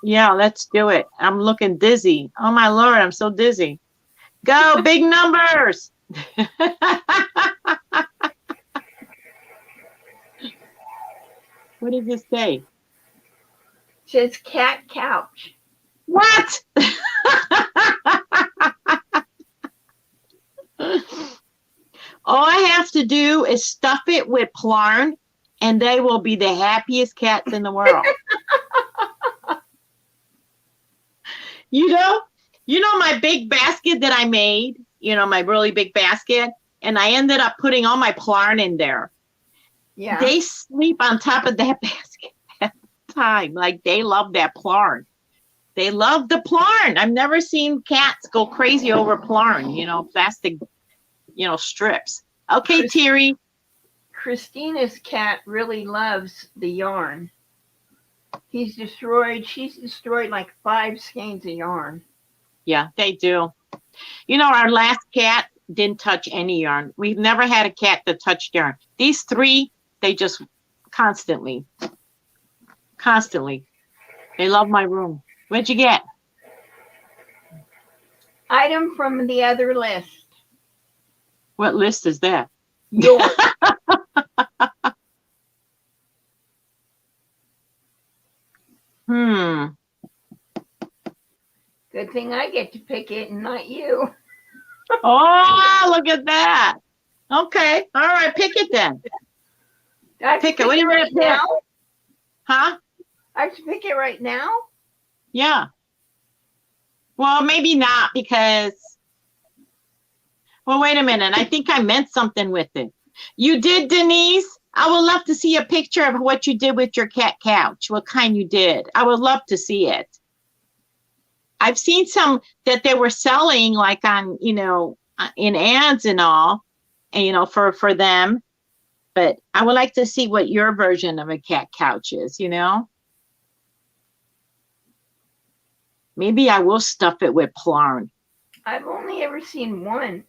Yeah, let's do it. I'm looking dizzy. Oh my Lord, I'm so dizzy. Go, big numbers. What did this say? It says cat couch. What? All I have to do is stuff it with Plarn, and they will be the happiest cats in the world. You know my big basket that I made, my really big basket, and I ended up putting all my Plarn in there. Yeah. They sleep on top of that basket at the time. Like they love that Plarn. They love the Plarn. I've never seen cats go crazy over Plarn, plastic, strips. Okay, Terry. Christina's cat really loves the yarn. She's destroyed like 5 skeins of yarn. Yeah, they do. Our last cat didn't touch any yarn. We've never had a cat that touched yarn. These 3, they just constantly. They love my room. What'd you get? Item from the other list. What list is that? Yours. Good thing I get to pick it and not you. Oh, look at that. Okay. All right. Pick it then. Pick it. What are you going to pick? Now? Huh? I have to pick it right now? Yeah. Well, maybe not because. Well, wait a minute. I think I meant something with it. You did, Denise? I would love to see a picture of what you did with your cat couch. What kind you did. I would love to see it. I've seen some that they were selling like on, in ads and all, and, for them. But I would like to see what your version of a cat couch is, Maybe I will stuff it with Plarn. I've only ever seen one.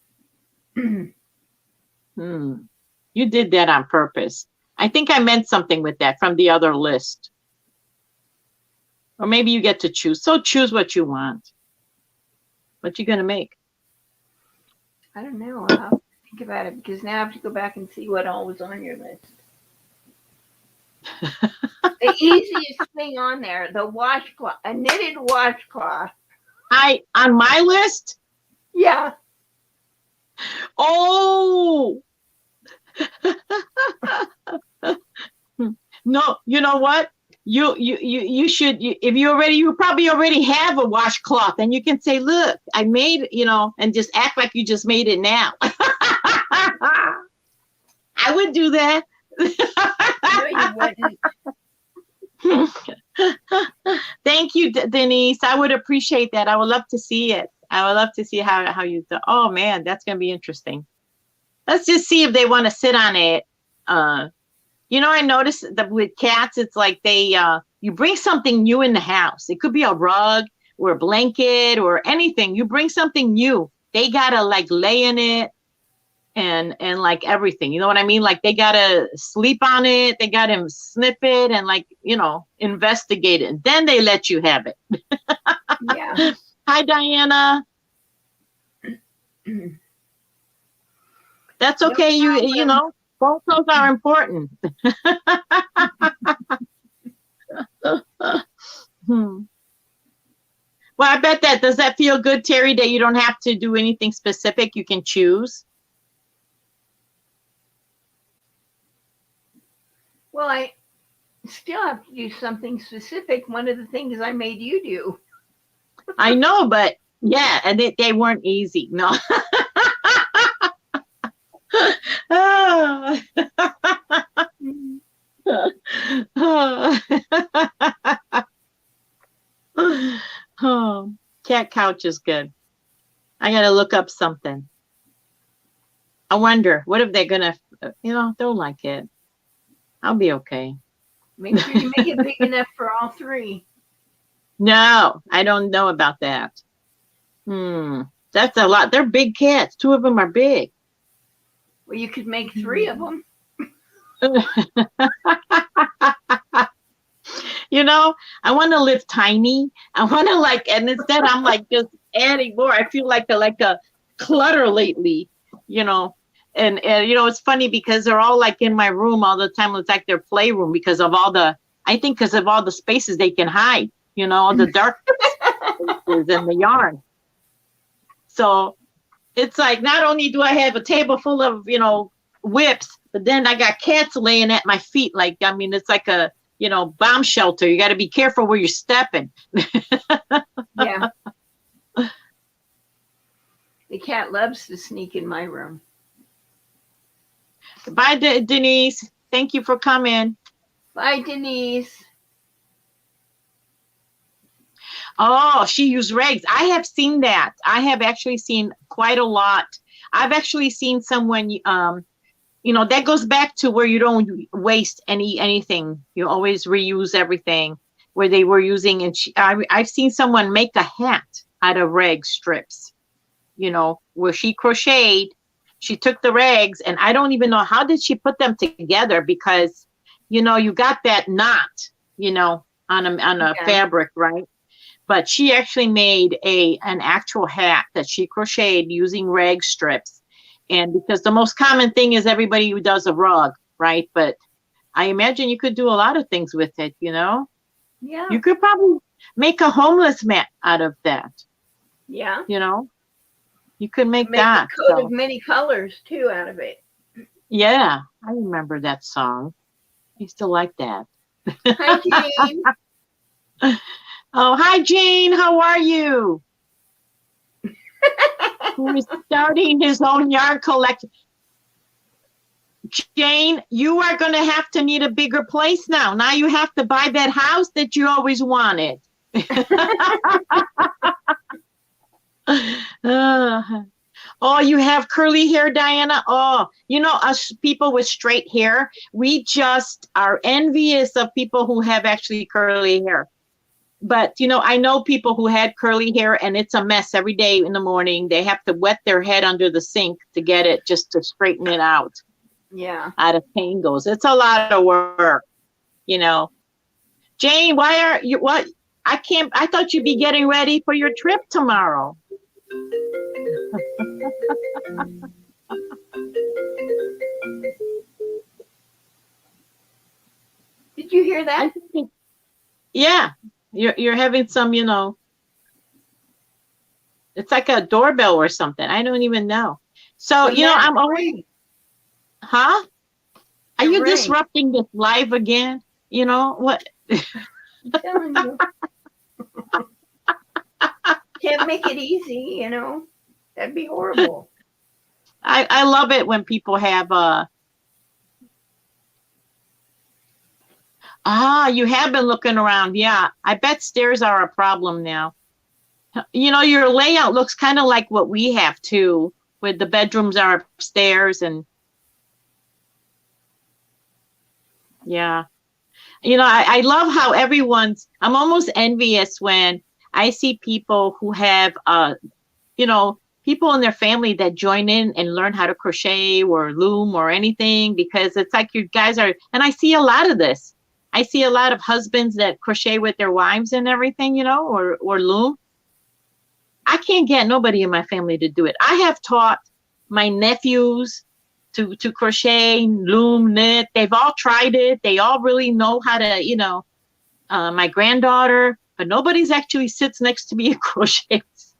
You did that on purpose. I think I meant something with that from the other list. Or maybe you get to choose. So choose what you want. What you going to make? I don't know. I'll have to think about it because now I have to go back and see what all was on your list. The easiest thing on there, the washcloth, a knitted washcloth. On my list? Yeah. Oh. No, you know what? You should, if you probably already have a washcloth, and you can say, look, I made, and just act like you just made it now. I would do that. No, you wouldn't. Thank you, Denise. I would appreciate that. I would love to see it. I would love to see how you do. Oh man, that's gonna be interesting. Let's just see if they want to sit on it. I noticed that with cats, it's like you bring something new in the house. It could be a rug or a blanket or anything. You bring something new. They gotta like lay in it and like everything. You know what I mean? Like they gotta sleep on it. They gotta sniff it and like, investigate it. Then they let you have it. Yeah. Hi, Diana. That's No okay. You problem. know, photos are important. Hmm. Well, I bet that does that feel good, Terry, that you don't have to do anything specific. You can choose. Well, I still have to do something specific. One of the things I made you do. I know, but yeah, and they weren't easy. No. Oh. Oh, cat couch is good. I gotta look up something. I wonder, what if they're gonna, don't like it? I'll be okay. Make sure you make it big enough for all three. No, I don't know about that. That's a lot. They're big cats. Two of them are big. Well, you could make three of them. I want to live tiny. I want to and instead I'm like just adding more. I feel like a clutter lately, and it's funny because they're all like in my room all the time. It's like their playroom because of because of all the spaces they can hide, all the dark spaces in the yard. So it's like, not only do I have a table full of, whips, but then I got cats laying at my feet. It's like a, bomb shelter. You got to be careful where you're stepping. Yeah. The cat loves to sneak in my room. Bye, Denise. Thank you for coming. Bye, Denise. Oh, she used rags. I have seen that. I have actually seen quite a lot. I've actually seen someone, that goes back to where you don't waste anything. You always reuse everything where they were using. And I've seen someone make a hat out of rag strips, where she crocheted. She took the rags, and I don't even know how did she put them together because, you got that knot, on a fabric, right? But she actually made an actual hat that she crocheted using rag strips. And because the most common thing is everybody who does a rug, right? But I imagine you could do a lot of things with it, Yeah. You could probably make a homeless mat out of that. Yeah. You could make a that. coat of many colors too out of it. Yeah, I remember that song. I used to like that. Hi, Jane. Oh, hi, Jane. How are you? Who is starting his own yard collection? Jane, you are going to have to need a bigger place now. Now you have to buy that house that you always wanted. Oh, you have curly hair, Diana? Oh, us people with straight hair, we just are envious of people who have actually curly hair. But, I know people who had curly hair and it's a mess every day in the morning. They have to wet their head under the sink to get it just to straighten it out. Yeah. Out of tangles. It's a lot of work, Jane, why are you, what? I thought you'd be getting ready for your trip tomorrow. Did you hear that? Yeah. You're having some, it's like a doorbell or something. I don't even know. So, I'm always, huh? Are you disrupting this live again? What? I'm telling you. Can't make it easy, That'd be horrible. I love it when people have you have been looking around. Yeah, I bet stairs are a problem now. Your layout looks kind of like what we have too, with the bedrooms are upstairs and yeah. I love how I'm almost envious when I see people who have, people in their family that join in and learn how to crochet or loom or anything, because it's like you guys are, and I see a lot of this. I see a lot of husbands that crochet with their wives and everything, or loom. I can't get nobody in my family to do it. I have taught my nephews to crochet, loom, knit. They've all tried it. They all really know how to, my granddaughter, but nobody's actually sits next to me and crochets,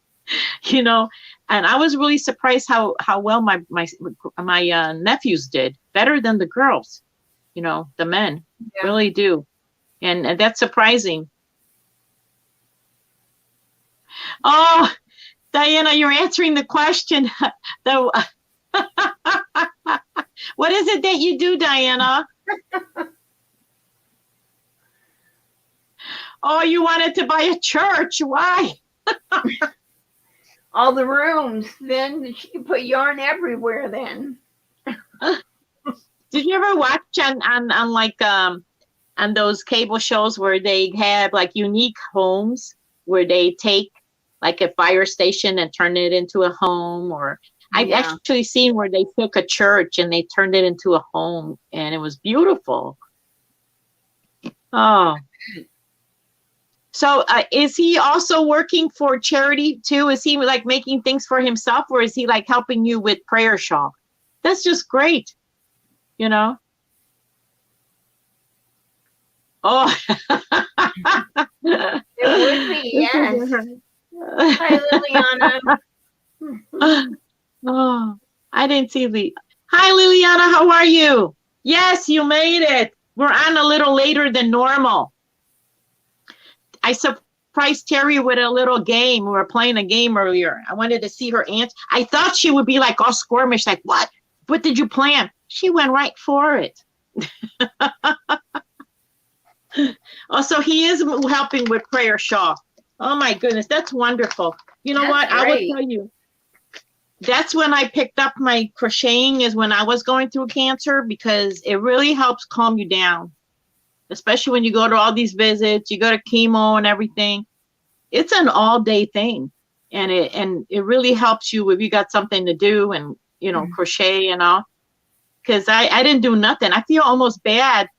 And I was really surprised how well my nephews did, better than the girls, the men really do. And that's surprising. Oh, Diana, you're answering the question. What is it that you do, Diana? Oh, you wanted to buy a church. Why? All the rooms. Then she can put yarn everywhere then. Did you ever watch on those cable shows where they have like unique homes where they take like a fire station and turn it into a home? Or I've actually seen where they took a church and they turned it into a home, and it was beautiful. Oh. So is he also working for charity too? Is he like making things for himself, or is he like helping you with prayer shawl? That's just great, Oh. It would be, yes. Hi, Liliana. Oh, I didn't see Hi, Liliana. How are you? Yes, you made it. We're on a little later than normal. I surprised Terry with a little game. We were playing a game earlier. I wanted to see her answer. I thought she would be like all squirmish, like, what? What did you plan? She went right for it. Also, he is helping with prayer shawl. Oh my goodness, that's wonderful. You know what? I will tell you. That's when I picked up my crocheting, is when I was going through cancer, because it really helps calm you down. Especially when you go to all these visits, you go to chemo and everything. It's an all-day thing, and it really helps you if you got something to do and crochet and all. Because I didn't do nothing. I feel almost bad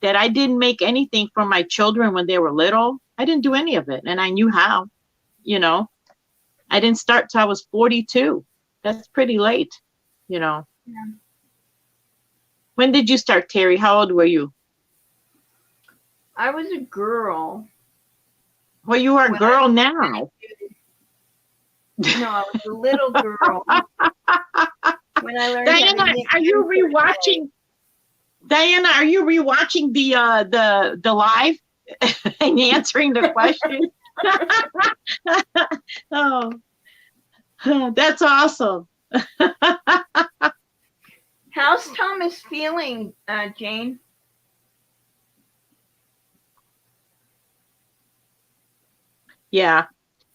that I didn't make anything for my children when they were little. I didn't do any of it, and I knew how. I didn't start till I was 42. That's pretty late, Yeah. When did you start, Terry? How old were you? I was a girl. Well, you are a girl now. No, I was a little girl. When I learned Diana, are you rewatching? Diana, are you rewatching the live and answering the question? Oh, that's awesome. How's Thomas feeling, Jane? Yeah.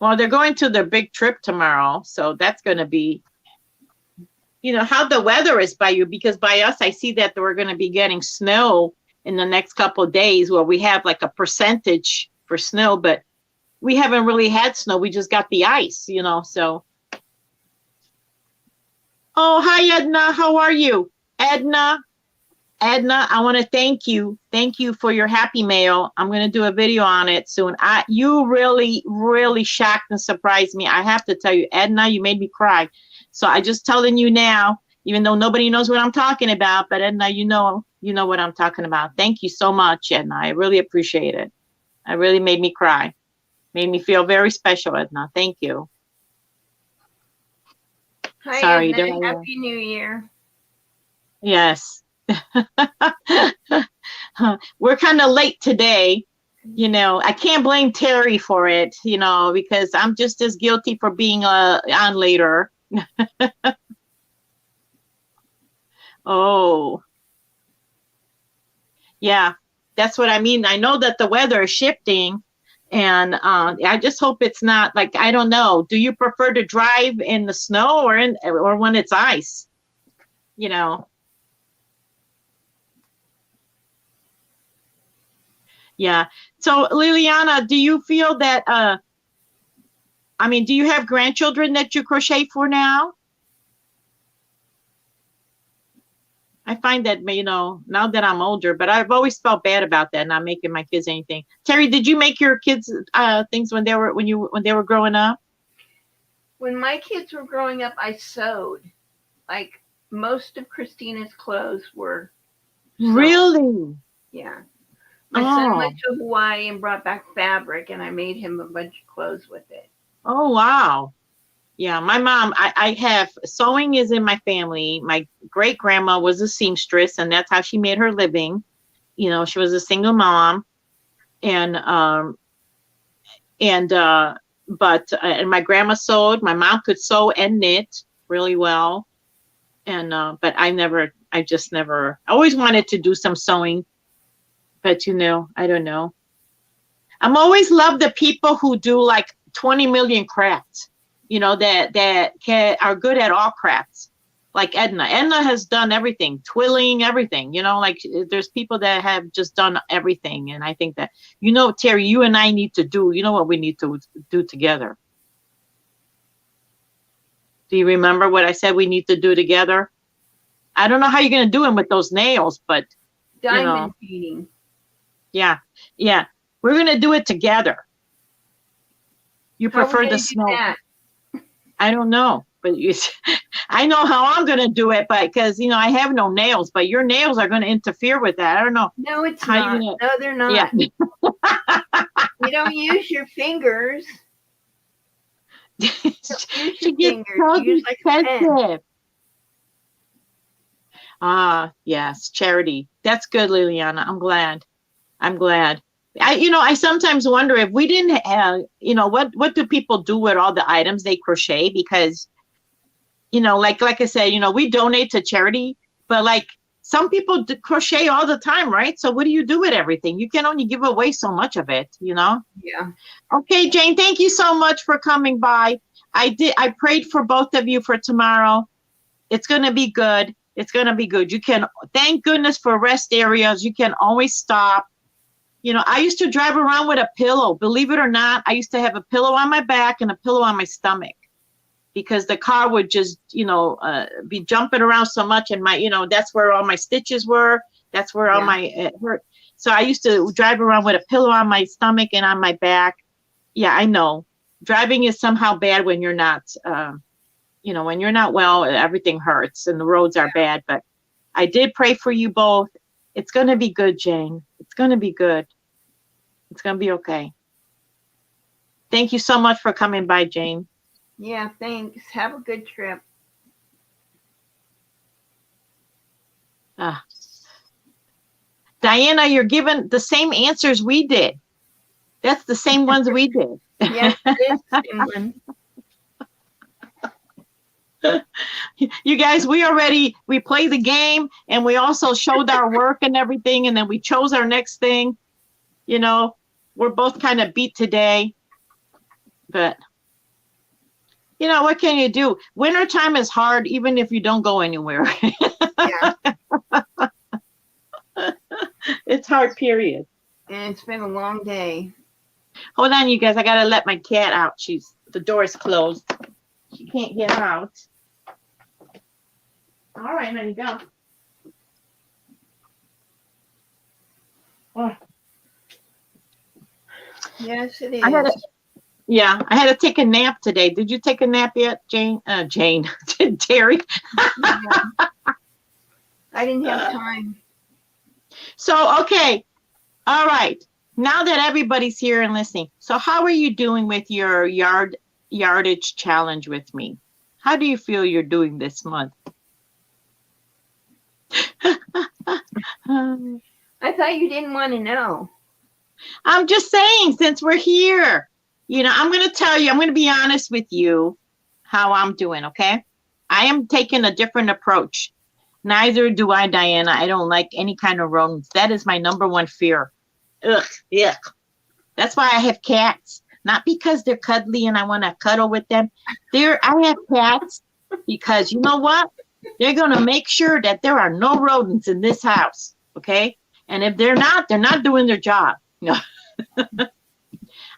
Well, they're going to their big trip tomorrow, so that's going to be, how the weather is by you, because by us, I see that we're going to be getting snow in the next couple of days, where we have like a percentage for snow, but we haven't really had snow. We just got the ice, so. Oh, hi, Edna. How are you? Edna, I want to thank you. Thank you for your happy mail. I'm going to do a video on it soon. You really, really shocked and surprised me. I have to tell you, Edna, you made me cry. So I just telling you now, even though nobody knows what I'm talking about, but Edna, you know what I'm talking about. Thank you so much, Edna. I really appreciate it. It really made me cry. Made me feel very special, Edna. Thank you. Hi, Sorry, Edna. Happy New Year. Yes. We're kind of late today. I can't blame Terry for it, because I'm just as guilty for being on later. Oh. Yeah, that's what I mean. I know that the weather is shifting, and I just hope it's not like, I don't know. Do you prefer to drive in the snow or when it's ice? Yeah. So Liliana, do you feel that, do you have grandchildren that you crochet for now? I find that, now that I'm older, but I've always felt bad about that, not making my kids anything. Terry, did you make your kids things when they were growing up? When my kids were growing up, I sewed. Like most of Christina's clothes were sewn. Really? Yeah. My son Oh, went to Hawaii and brought back fabric, and I made him a bunch of clothes with it. oh, wow. Yeah, my mom, I have sewing is in my family. My great grandma was a seamstress, and that's how she made her living. She was a single mom, and and but and my grandma sewed. My mom could sew and knit really well, and but I just never. I always wanted to do some sewing, but I don't know. I'm always love the people who do like 20 million crafts, that are good at all crafts. Like Edna. Edna has done everything, twilling, everything, like there's people that have just done everything. And I think that, Terry, you and I need to do, what we need to do together. Do you remember what I said we need to do together? I don't know how you're going to do them with those nails, but, Diamond painting. Yeah. We're going to do it together. You How prefer are we the gonna do snow. that? I don't know, but I know how I'm going to do it, but because, I have no nails, but your nails are going to interfere with that. I don't know. No, it's how not. You No, they're not. Yeah. You don't use your fingers. Use She your gets fingers. so Use like a pen. defensive. Ah, yes, charity. That's good, Liliana. I'm glad. I sometimes wonder if we didn't have, what do people do with all the items they crochet? Because, like I said, we donate to charity, but like some people crochet all the time, right? So what do you do with everything? You can only give away so much of it, Yeah. Okay, Jane, thank you so much for coming by. I prayed for both of you for tomorrow. It's going to be good. It's going to be good. You can, thank goodness for rest areas. You can always stop. I used to drive around with a pillow. Believe it or not, I used to have a pillow on my back and a pillow on my stomach because the car would just, be jumping around so much. And that's where all my stitches were. That's where all my hurt. So I used to drive around with a pillow on my stomach and on my back. Yeah, I know. Driving is somehow bad when you're not, when you're not well, everything hurts and the roads are bad. But I did pray for you both. It's going to be good, Jane. It's going to be good. It's going to be okay. Thank you so much for coming by, Jane. Yeah, thanks. Have a good trip. Diana, you're given the same answers we did. That's the same ones we did. Yes, it is the same one. You guys, we played the game and we also showed our work and everything. And then we chose our next thing. We're both kind of beat today, but what can you do? Wintertime is hard, even if you don't go anywhere. Yeah. It's hard, period. And it's been a long day. Hold on, you guys. I got to let my cat out. The door is closed. She can't get out. All right, there you go. Oh. Yes, it is. I had to take a nap today. Did you take a nap yet, Jane? Jane. Terry? Yeah. I didn't have time. So, okay. All right. Now that everybody's here and listening, so how are you doing with your yardage challenge with me? How do you feel you're doing this month? I thought you didn't want to know. I'm just saying, since we're here, I'm going to tell you, I'm going to be honest with you how I'm doing, okay? I am taking a different approach. Neither do I, Diana. I don't like any kind of rodents. That is my number one fear. Ugh, yuck. That's why I have cats. Not because they're cuddly and I want to cuddle with them. I have cats because you know what? They're going to make sure that there are no rodents in this house, okay? And if they're not doing their job. No.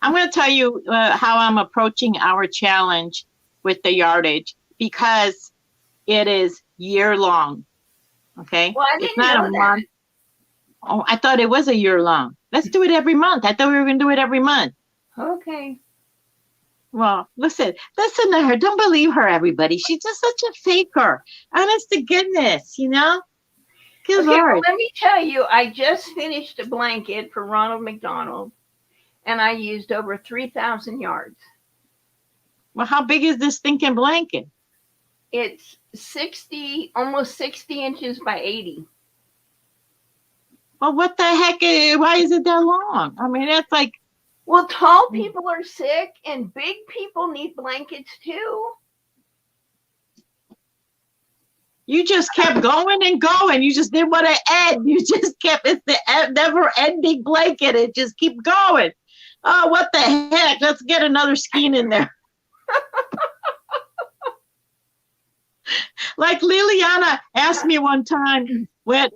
I'm going to tell you how I'm approaching our challenge with the yardage because it is year long. Okay? Well, I didn't know that. Month. Oh, I thought it was a year long. Let's do it every month. I thought we were going to do it every month. Okay. Well, listen to her. Don't believe her, everybody. She's just such a faker. Honest to goodness, Good Okay, well, Lord. let me tell you, I just finished a blanket for Ronald McDonald, and I used over 3,000 yards. Well, how big is this stinking blanket? It's almost 60 inches by 80. Well, what the heck? Why is it that long? I mean, that's like, Well, tall people are sick, and big people need blankets too. you just kept going and going. You just didn't want to end. You just kept, it's the never-ending blanket. It just keep going. Oh, what the heck? Let's get another skein in there. Like Liliana asked me one time when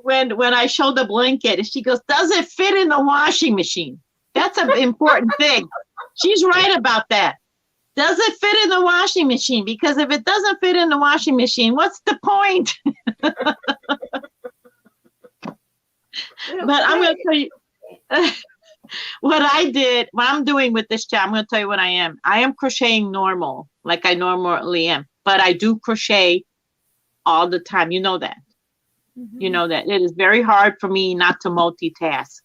I showed the blanket, and she goes, "Does it fit in the washing machine?" That's an important thing. She's right about that. Does it fit in the washing machine? Because if it doesn't fit in the washing machine, what's the point? But I'm going to tell you what I'm doing with this job. I'm going to tell you what I am. I am crocheting normal, like I normally am, but I do crochet all the time. You know that. Mm-hmm. You know that. It is very hard for me not to multitask.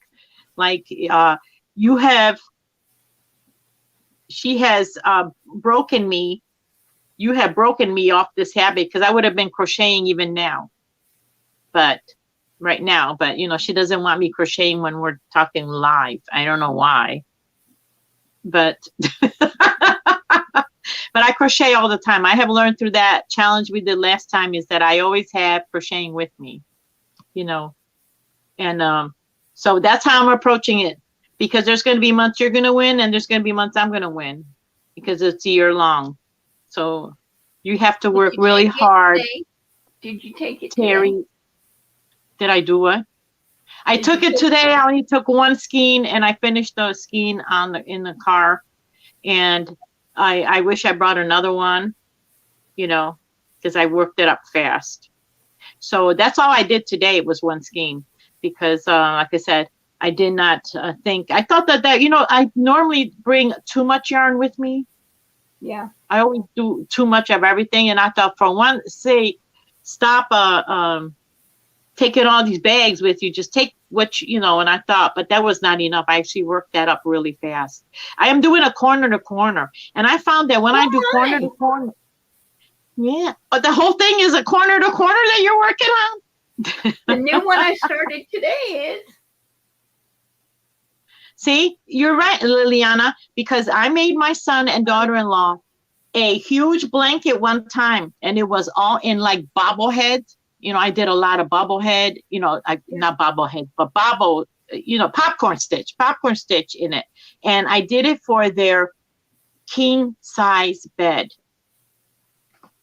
Like she has broken me. You have broken me off this habit, because I would have been crocheting even now. But right now, she doesn't want me crocheting when we're talking live. I don't know why. But but I crochet all the time. I have learned through that challenge we did last time is that I always have crocheting with me, and so that's how I'm approaching it, because there's going to be months you're going to win, and there's going to be months I'm going to win, because it's a year long. So you have to work really hard. Did you take it Terry, today? Did I do what? I took it today. I only took one skein, and I finished the skein in the car. And I wish I brought another one, because I worked it up fast. So that's all I did today was one skein, because like I said, I did not think. I thought that I normally bring too much yarn with me. Yeah. I always do too much of everything, and I thought stop taking all these bags with you. Just take what and I thought, but that was not enough. I actually worked that up really fast. I am doing a corner to corner, and I found that when I do corner to corner, yeah, but the whole thing is a corner to corner that you're working on. The new one I started today is. See, you're right, Liliana, because I made my son and daughter-in-law a huge blanket one time, and it was all in like bobbleheads. I did a lot of bobblehead, not bobblehead, but popcorn stitch in it. And I did it for their king size bed.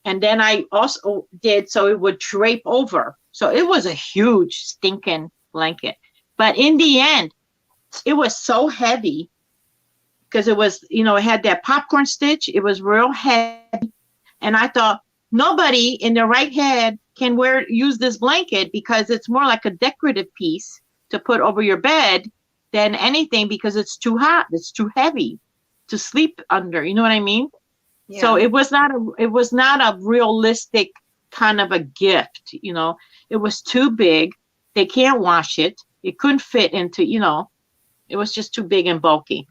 And then I also did so it would drape over. So it was a huge stinking blanket. But in the end, it was so heavy, because it was, it had that popcorn stitch. It was real heavy. And I thought, nobody in their right head can use this blanket, because it's more like a decorative piece to put over your bed than anything, because it's too hot. It's too heavy to sleep under. You know what I mean? Yeah. So it was not a realistic kind of a gift. It was too big. They can't wash it. It couldn't fit into, it was just too big and bulky.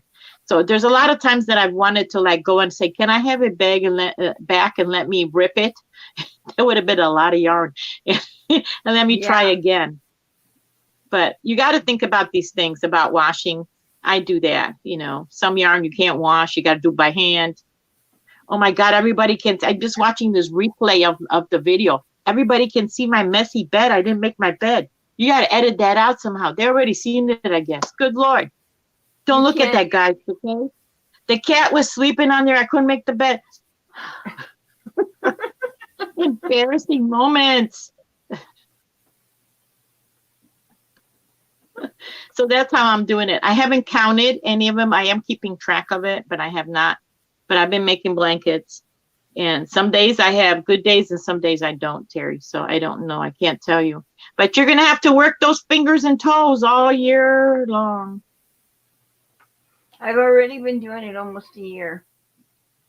So there's a lot of times that I've wanted to go and say, can I have it back and let me rip it? It would have been a lot of yarn. And let me try again. But you got to think about these things about washing. I do that. Some yarn you can't wash. You got to do it by hand. Oh my God, everybody can. I'm just watching this replay of the video. Everybody can see my messy bed. I didn't make my bed. You got to edit that out somehow. They're already seeing it, I guess. Good Lord. Don't look at that, guys, okay? The cat was sleeping on there. I couldn't make the bed. Embarrassing moments. So that's how I'm doing it. I haven't counted any of them. I am keeping track of it, but I have not. But I've been making blankets. And some days I have good days and some days I don't, Terry. So I don't know. I can't tell you. But you're going to have to work those fingers and toes all year long. I've already been doing it almost a year.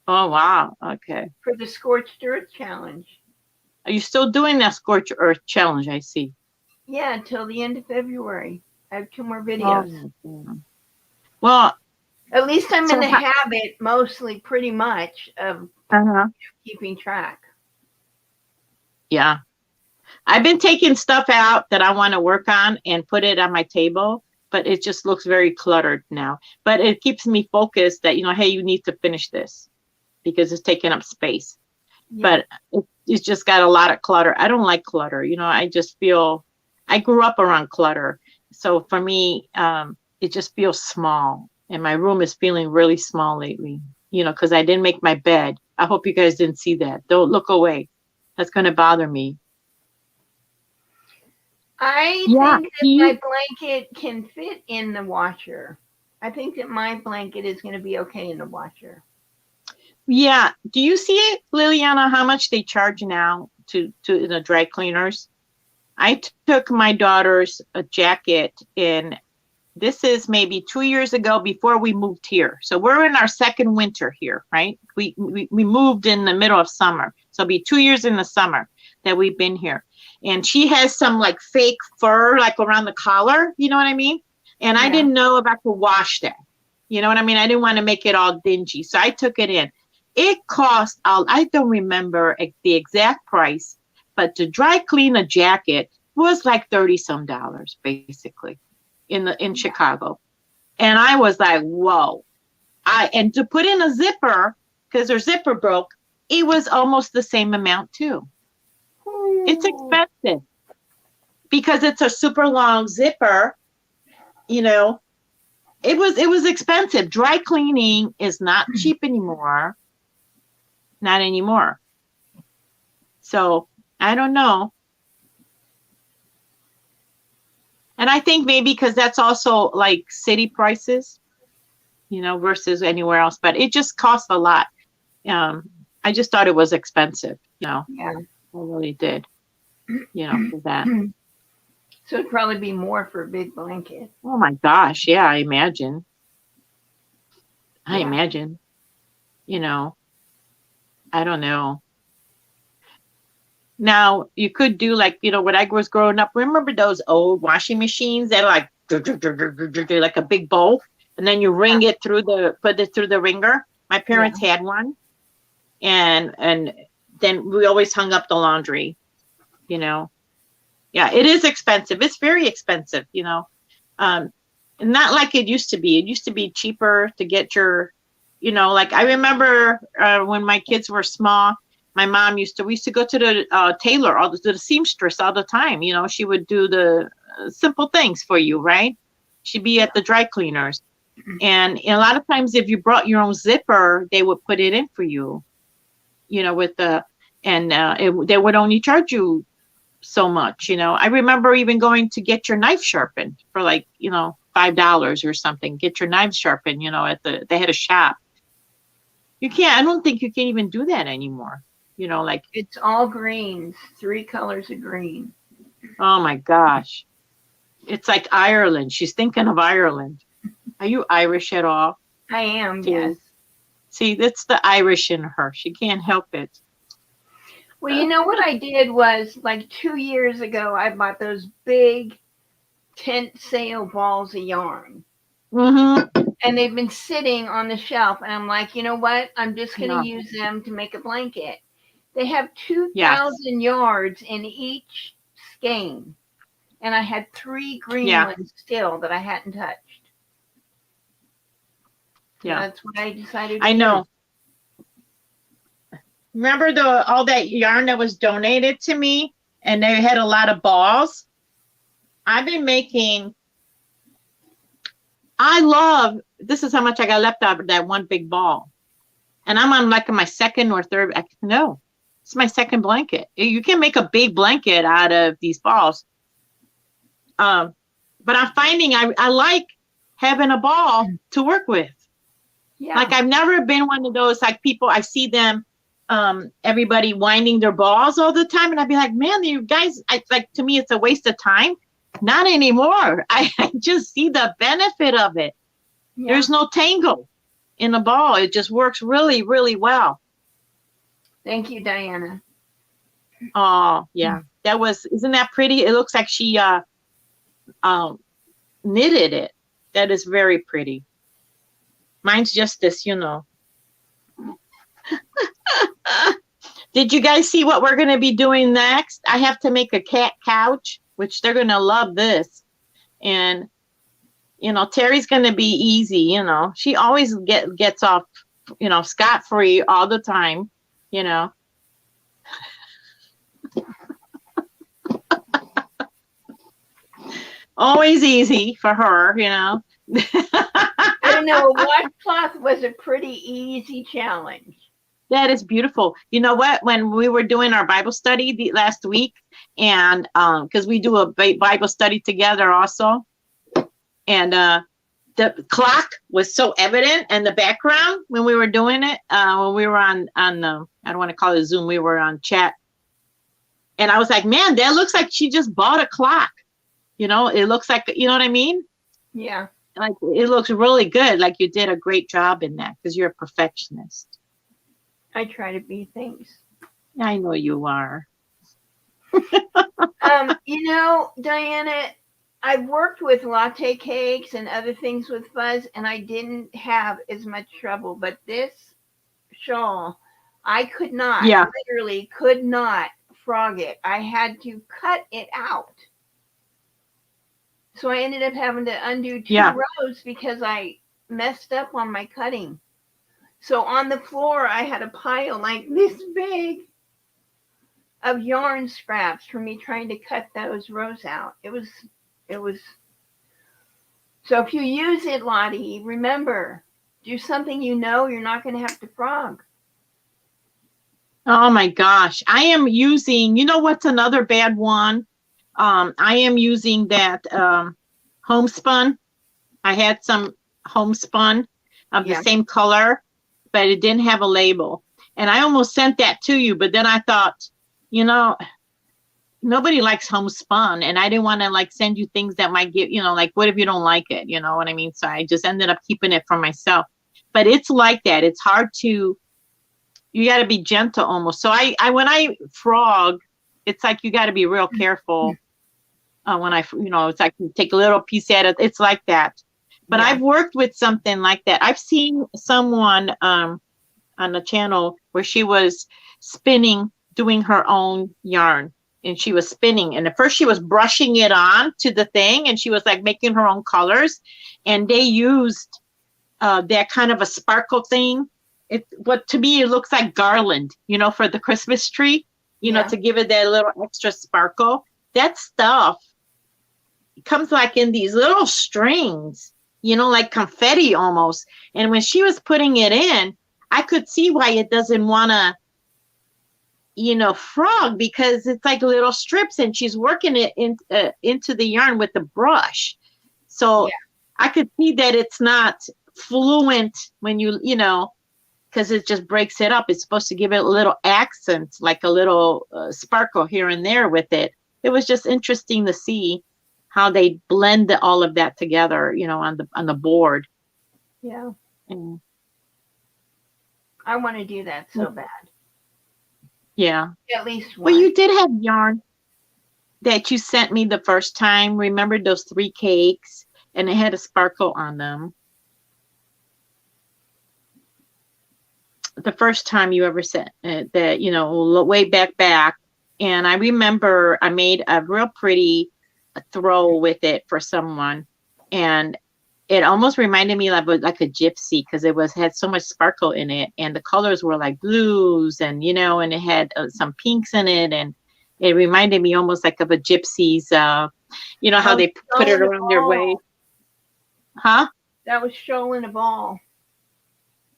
Oh, wow. Okay. for the Scorched Earth Challenge. Are you still doing that Scorch Earth challenge? I see. Yeah, until the end of February. I have 2 more videos. Oh, okay. Well, At least I'm in so, the habit, mostly, pretty much, of uh-huh. keeping track. Yeah. I've been taking stuff out that I want to work on and put it on my table, but it just looks very cluttered now. But it keeps me focused that, hey, you need to finish this because it's taking up space. Yeah. But it's just got a lot of clutter. I don't like clutter. I just feel I grew up around clutter. So for me, it just feels small. And my room is feeling really small lately, because I didn't make my bed. I hope you guys didn't see that. Don't look away. That's going to bother me. I Yeah. think that my blanket can fit in the washer. I think that my blanket is going to be okay in the washer. Yeah. Do you see it, Liliana, how much they charge now to the dry cleaners? I took my daughter's jacket in, this is maybe 2 years ago before we moved here. So we're in our second winter here, right? We moved in the middle of summer. So it'll be 2 years in the summer that we've been here. And she has some like fake fur, like around the collar, you know what I mean? And I didn't know if I could wash that. You know what I mean? I didn't want to make it all dingy. So I took it in. It cost, I don't remember the exact price, but to dry clean a jacket was like 30 some dollars, basically, in Chicago. And I was like, whoa. And to put in a zipper, because her zipper broke, it was almost the same amount too. It's expensive because it's a super long zipper, it was expensive. Dry cleaning is not cheap anymore. Not anymore. So I don't know. And I think maybe because that's also like city prices, versus anywhere else. But it just costs a lot. I just thought it was expensive. Yeah. I really did. For that. So it'd probably be more for a big blanket. Oh my gosh. Yeah, I imagine. I imagine. I don't know. Now you could do like, when I was growing up, remember those old washing machines that are like a big bowl, and then you put it through the wringer. My parents had one, and then we always hung up the laundry. Yeah, it is expensive. It's very expensive. Not like it used to be. It used to be cheaper to get your, like I remember when my kids were small. My mom we used to go to the tailor, to the seamstress all the time. She would do the simple things for you, right? She'd be at the dry cleaners. And a lot of times if you brought your own zipper, they would put it in for you, with they would only charge you so much. I remember even going to get your knife sharpened for like, $5 or something. Get your knives sharpened, they had a shop. I don't think you can even do that anymore. Like it's all greens, 3 colors of green. Oh my gosh. It's like Ireland. She's thinking of Ireland. Are you Irish at all? I am, yes. See, that's the Irish in her. She can't help it. Well, what I did was like 2 years ago, I bought those big tent sail balls of yarn. Mm-hmm. And they've been sitting on the shelf. And I'm like, you know what? I'm just going to use them to make a blanket. They have 2,000 yards in each skein. And I had 3 green ones still that I hadn't touched. So that's what I decided to know. Remember all that yarn that was donated to me? And they had a lot of balls? I've been making... this is how much I got left out of that one big ball. And I'm on like my second or third... No. It's my second blanket. You can make a big blanket out of these balls. But I'm finding I like having a ball to work with. Yeah. Like I've never been one of those like people, I see them, everybody winding their balls all the time. And I'd be like, man, you guys, to me, it's a waste of time. Not anymore. I just see the benefit of it. Yeah. There's no tangle. in a ball. It just works really, really well. Thank you, Diana. Oh, yeah. Isn't that pretty? It looks like she knitted it. That is very pretty. Mine's just this, Did you guys see what we're going to be doing next? I have to make a cat couch, which they're going to love this. And, Terry's going to be easy, She always gets off, scot-free all the time, Always easy for her, I don't know. Washcloth was a pretty easy challenge. That is beautiful. You know what? When we were doing our Bible study last week, and because we do a Bible study together also, and the clock was so evident in the background when we were doing it, when we were on I don't want to call it Zoom, we were on chat, and I was like, man, that looks like she just bought a clock. It looks like, you know what I mean? Yeah. Like, it looks really good. Like you did a great job in that because you're a perfectionist. I try to be things. I know you are. Diana, I've worked with latte cakes and other things with fuzz, and I didn't have as much trouble. But this shawl, I could not, literally could not frog it. I had to cut it out. So I ended up having to undo 2 rows because I messed up on my cutting. So on the floor, I had a pile like this big of yarn scraps for me trying to cut those rows out. It was. So if you use it, Lottie, remember, do something you're not going to have to frog. Oh my gosh. I am using, what's another bad one? I am using that homespun. I had some homespun of the same color, but it didn't have a label. And I almost sent that to you, but then I thought, nobody likes homespun, and I didn't want to send you things that might get, what if you don't like it? You know what I mean? So I just ended up keeping it for myself. But it's like that. It's hard you got to be gentle almost. So I when I frog, it's like you got to be real careful. When it's like you take a little piece at it. It's like that. But I've worked with something like that. I've seen someone on the channel where she was spinning, doing her own yarn, and she was spinning. And at first she was brushing it on to the thing, and she was making her own colors. And they used that kind of a sparkle thing. To me, it looks like garland, for the Christmas tree, to give it that little extra sparkle. That stuff comes in these little strings, like confetti almost. And when she was putting it in, I could see why it doesn't want to, frog, because it's like little strips, and she's working it into the yarn with the brush. So I could see that it's not fluent when because it just breaks it up. It's supposed to give it a little accent, like a little sparkle here and there with it. It was just interesting to see how they blend all of that together, on the board. Yeah. And I want to do that so bad. Yeah. At least one. Well, you did have yarn that you sent me the first time. Remember those 3 cakes? And it had a sparkle on them. The first time you ever sent it, that, way back. And I remember I made a real pretty throw with it for someone. And it almost reminded me of like a gypsy, because it had so much sparkle in it, and the colors were like blues, and and it had some pinks in it, and it reminded me almost like of a gypsy's. How they put it around their waist. Huh? That was show in a ball.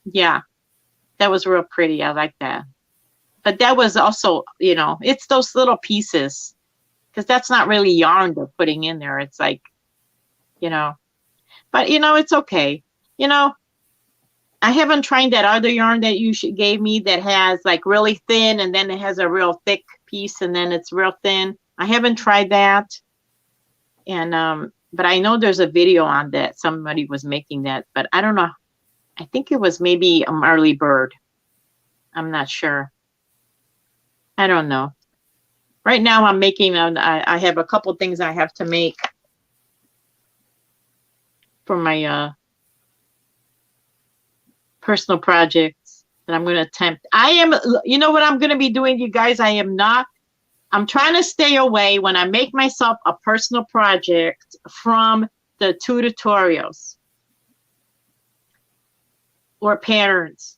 Yeah, that was real pretty. I like that. But that was also, it's those little pieces, because that's not really yarn they're putting in there. It's like, but it's okay. I haven't tried that other yarn that you gave me that has really thin, and then it has a real thick piece, and then it's real thin. I haven't tried that. And but I know there's a video on that. Somebody was making that, but I don't know. I think it was maybe a Marley Bird. I'm not sure. I don't know. Right now I'm making, I have a couple things I have to make for my personal projects that I'm going to attempt. You know what I'm going to be doing, you guys? I'm trying to stay away when I make myself a personal project from the tutorials or patterns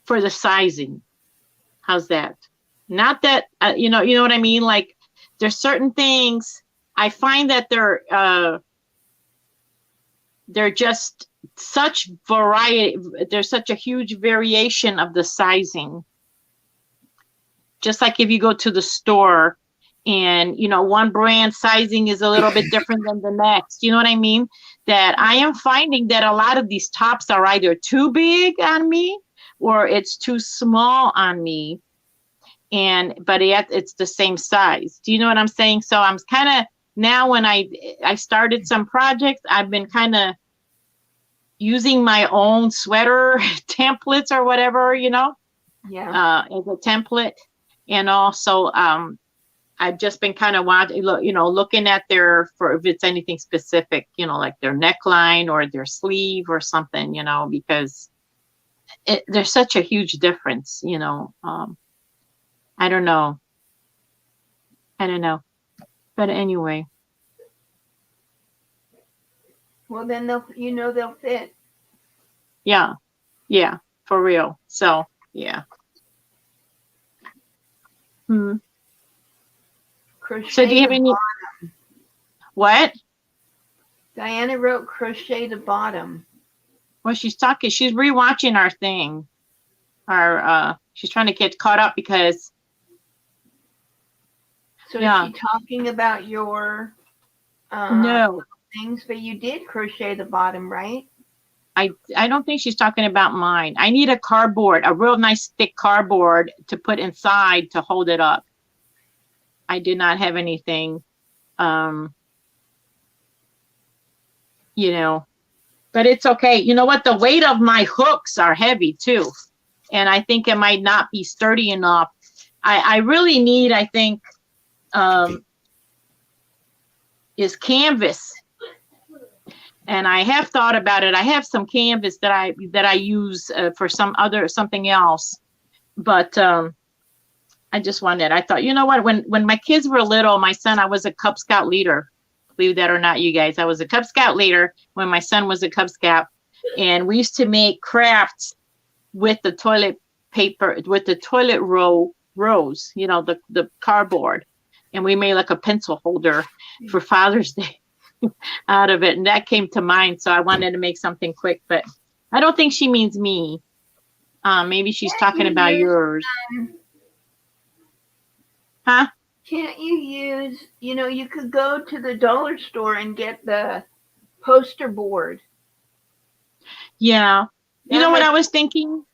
for the sizing. How's that? Not that, you know what I mean? Like there's certain things I find that they're just such variety. There's such a huge variation of the sizing. Just like if you go to the store and, one brand sizing is a little bit different than the next. You know what I mean? That I am finding that a lot of these tops are either too big on me or it's too small on me. But yet it's the same size. Do you know what I'm saying? So I'm kind of, now when I started some projects, I've been kind of using my own sweater templates or whatever, as a template. And also, I've just been kind of looking at for if it's anything specific, like their neckline or their sleeve or something, because there's such a huge difference, I don't know. But anyway. Well, then they'll fit. Yeah, for real. So, yeah. Crochet so do you have any bottom. What? Diana wrote crochet the bottom. Well, she's rewatching our thing. She's trying to get caught up because so is she talking about your no things? But you did crochet the bottom, right? I don't think she's talking about mine. I need a real nice thick cardboard to put inside to hold it up. I did not have anything, but it's okay. You know what? The weight of my hooks are heavy too. And I think it might not be sturdy enough. I really need, I think, is canvas. And I have thought about it. I have some canvas that I use for something else. But I just wanted, I thought, you know what, when my kids were little, my son, I was a Cub Scout leader. Believe that or not, you guys, I was a Cub Scout leader when my son was a Cub Scout. And we used to make crafts with the toilet paper, with the toilet rows, the cardboard. And we made like a pencil holder for Father's Day out of it. And that came to mind. So I wanted to make something quick, but I don't think she means me. Maybe she's talking about yours. Huh? Can't you use, you could go to the dollar store and get the poster board. Yeah. You know what I was thinking?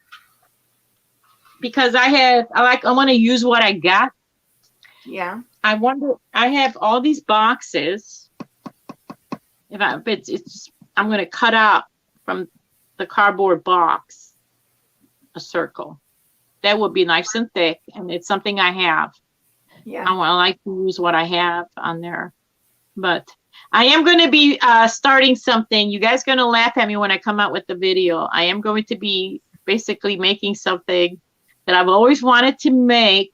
Because I want to use what I got. Yeah. I wonder, I have all these boxes. I'm going to cut out from the cardboard box a circle. That would be nice and thick, and it's something I have. Yeah. I like to use what I have on there. But I am going to be starting something. You guys are going to laugh at me when I come out with the video. I am going to be basically making something that I've always wanted to make,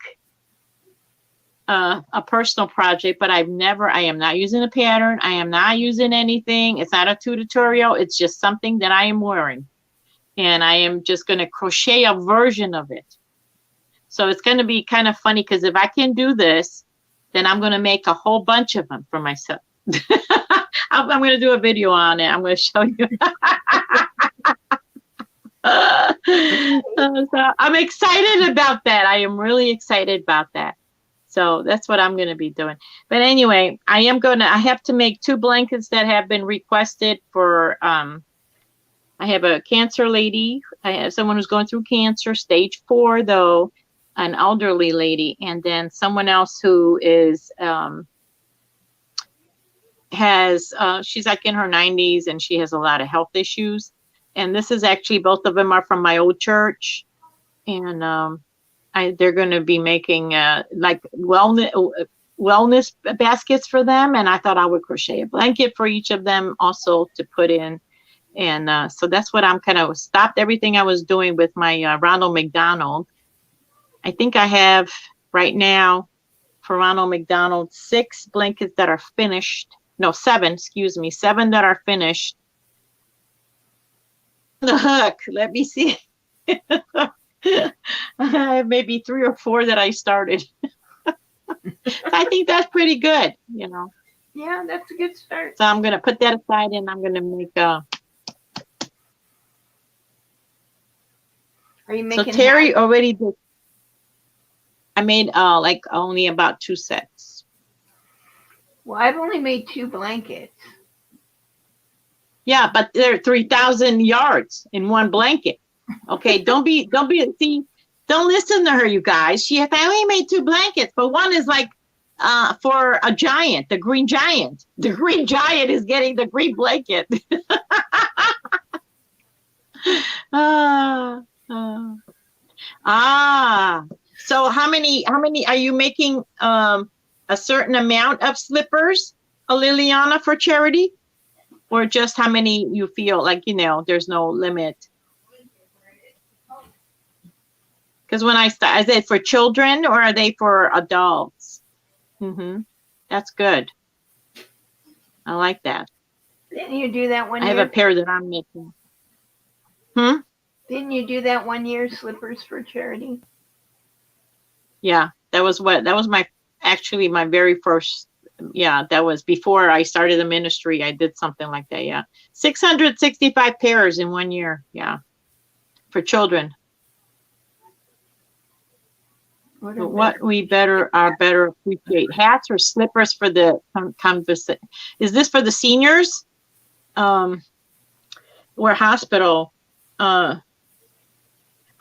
a personal project, but I am not using a pattern. I am not using anything. It's not a tutorial. It's just something that I am wearing. And I am just going to crochet a version of it. So it's going to be kind of funny because if I can do this, then I'm going to make a whole bunch of them for myself. I'm going to do a video on it. I'm going to show you. So I'm excited about that. I am really excited about that. So that's what I'm going to be doing. But anyway, I have to make 2 blankets that have been requested for, I have a cancer lady. I have someone who's going through cancer, stage 4 though, an elderly lady. And then someone else who is, she's like in her 90s and she has a lot of health issues. And this is actually, both of them are from my old church. And they're going to be making like wellness baskets for them. And I thought I would crochet a blanket for each of them also to put in. And so that's what I'm kind of stopped everything I was doing with my Ronald McDonald. I think I have right now for Ronald McDonald 6 blankets that are finished. No, 7, excuse me, 7 that are finished. The hook, let me see. Maybe 3 or 4 that I started. I think that's pretty good, you know. Yeah, that's a good start. So I'm going to put that aside and I'm going to make Are you making? So Terry already did. I made like only about 2 sets. Well, I've only made 2 blankets. Yeah, but they're 3,000 yards in one blanket. Okay, don't listen to her, you guys. She only made 2 blankets, but one is like for a giant, the green giant. The green giant is getting the green blanket. So how many are you making a certain amount of slippers, Liliana, for charity? Or just how many you feel like, you know, there's no limit? Because when I start, is it for children or are they for adults? That's good. I like that. Didn't you do that one year? I have a pair that I'm making. Didn't you do that one year, slippers for charity? Yeah, that was my very first. Yeah, that was before I started the ministry. I did something like that. Yeah, 665 pairs in 1 year. Yeah, for children. What we better appreciate, hats or slippers for the conversation. Is this for the seniors? Or hospital? I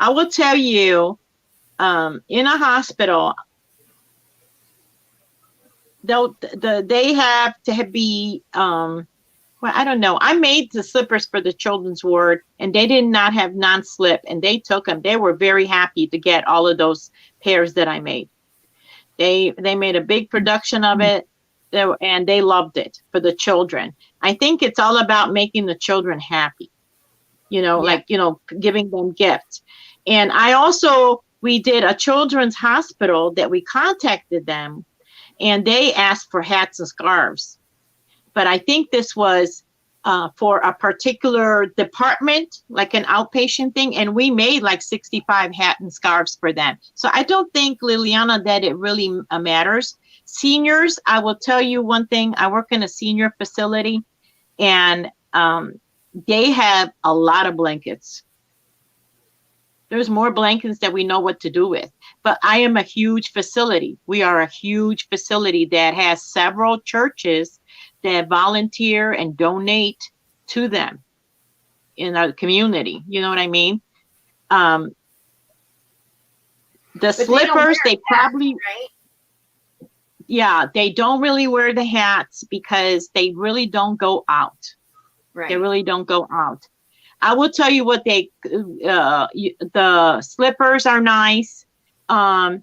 will tell you, in a hospital, they have to be well, I don't know. I made the slippers for the children's ward and they did not have non-slip and they took them. They were very happy to get all of those pairs that I made. They made a big production of it and they loved it for the children. I think it's all about making the children happy, you know, like, you know, giving them gifts. And we did a children's hospital that we contacted them and they asked for hats and scarves. But I think this was for a particular department, like an outpatient thing. And we made like 65 hats and scarves for them. So I don't think, Liliana, that it really matters. Seniors, I will tell you one thing. I work in a senior facility and they have a lot of blankets. There's more blankets that we know what to do with. But I am a huge facility. We are a huge facility that has several churches that volunteer and donate to them in our community. You know what I mean? The slippers, they probably, right? Yeah, they don't really wear the hats because they really don't go out. Right. They really don't go out. I will tell you what the slippers are nice. The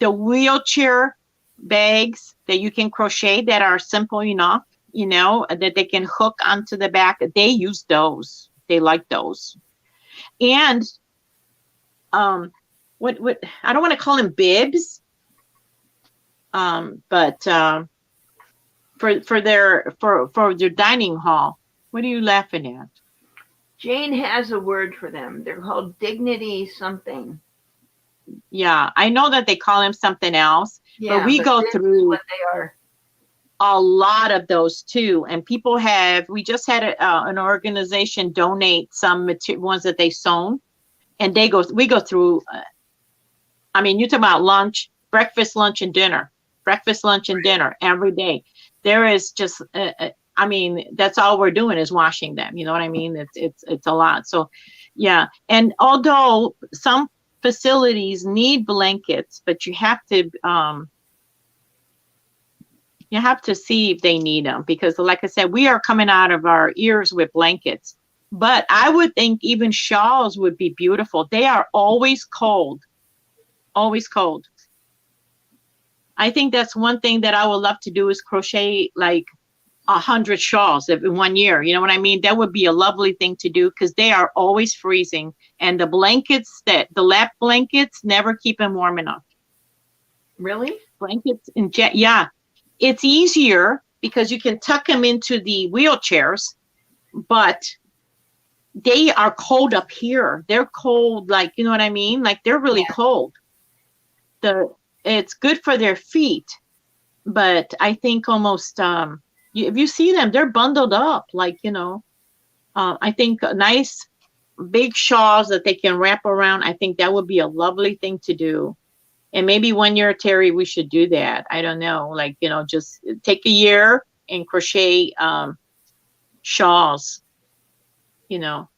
wheelchair bags that you can crochet that are simple enough, you know, that they can hook onto the back. They use those. They like those. And what I don't want to call them bibs, but for their dining hall. What are you laughing at? Jane has a word for them. They're called dignity something. Yeah, I know that they call them something else, but we go through what they are. A lot of those too. And we just had an organization donate some ones that they sewn, and we go through. I mean, you talk about breakfast, lunch, and dinner every day. There is just. I mean, that's all we're doing is washing them. You know what I mean? It's a lot. So, yeah. And although some facilities need blankets, but you have to see if they need them because, like I said, we are coming out of our ears with blankets. But I would think even shawls would be beautiful. They are always cold, always cold. I think that's one thing that I would love to do is crochet like 100 shawls in 1 year. You know what I mean? That would be a lovely thing to do because they are always freezing. And the blankets the lap blankets never keep them warm enough. Really? Blankets and yeah. It's easier because you can tuck them into the wheelchairs, but they are cold up here. They're cold, like, you know what I mean? Like they're really cold. It's good for their feet, but I think almost if you see them, they're bundled up, like, you know. I think nice big shawls that they can wrap around. I think that would be a lovely thing to do. And maybe 1 year, Terry, we should do that. I don't know, like, you know, just take a year and crochet shawls, you know.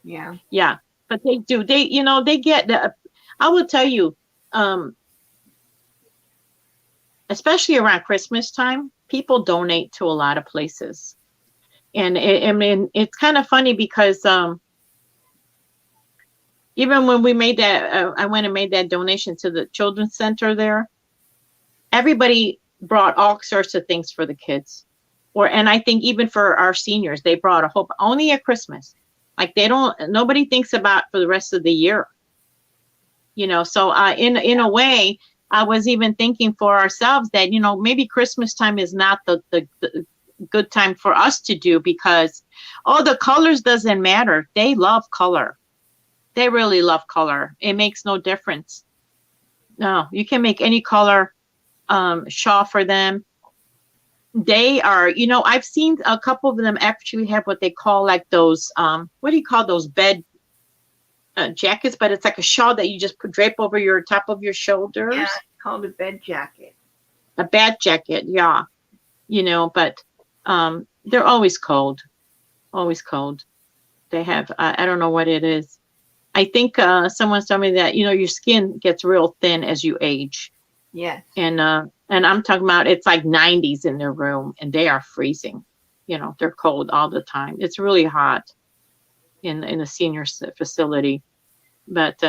Yeah, but they do. You know, they get I will tell you, especially around Christmas time, people donate to a lot of places. And I mean, it's kind of funny because even when we made that, I went and made that donation to the children's center there, everybody brought all sorts of things for the kids. And I think even for our seniors, they brought a whole, only at Christmas. Like nobody thinks about for the rest of the year. You know, so in a way, I was even thinking for ourselves that, you know, maybe Christmas time is not the good time for us to do because, the colors doesn't matter. They love color. They really love color. It makes no difference. No, you can make any color shawl for them. They are, you know, I've seen a couple of them actually have what they call like those, what do you call those bed jackets? But it's like a shawl that you just drape over your top of your shoulders. Yeah, it's called a bed jacket. A bed jacket, yeah. You know, but they're always cold. Always cold. They have, I don't know what it is. I think someone's told me that, you know, your skin gets real thin as you age. Yes. And I'm talking about it's like 90s in their room and they are freezing. You know, they're cold all the time. It's really hot in the senior facility. But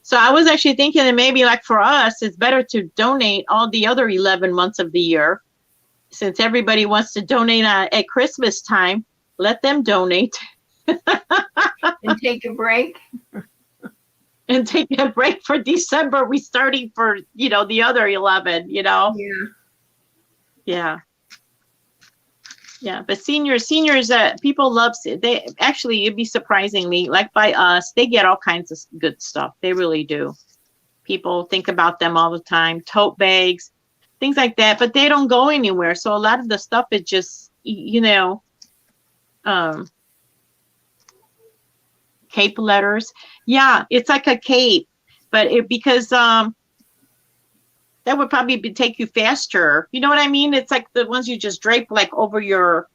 so I was actually thinking that maybe like for us, it's better to donate all the other 11 months of the year. Since everybody wants to donate at Christmas time, let them donate. And take a break. And take a break for December. We starting for, you know, the other 11, you know? Yeah. Yeah. But seniors, people love it. They actually, you'd be surprisingly, like by us, they get all kinds of good stuff. They really do. People think about them all the time. Tote bags, things like that, but they don't go anywhere. So a lot of the stuff is just, you know, cape letters. Yeah, it's like a cape, but because that would probably take you faster. You know what I mean? It's like the ones you just drape like over your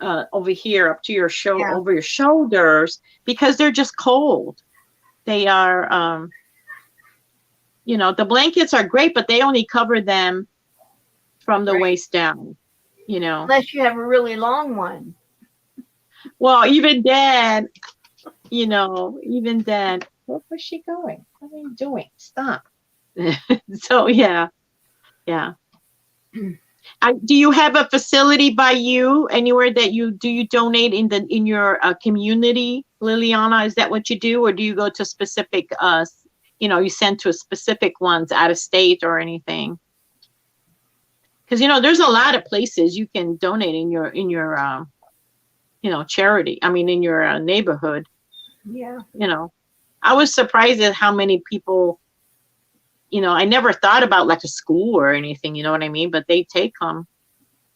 over here up to your over your shoulders because they're just cold. They are you know, the blankets are great, but they only cover them from the waist down, you know. Unless you have a really long one. Well, even then, you know, even then, where's she going? What are you doing? Stop. So yeah. Do you have a facility by you anywhere that you donate in your community, Liliana? Is that what you do, or do you go to specific you know, you send to specific ones out of state or anything? Because you know, there's a lot of places you can donate in your you know, charity. I mean, in your neighborhood. Yeah. You know, I was surprised at how many people, you know, I never thought about like a school or anything, you know what I mean? But they take them,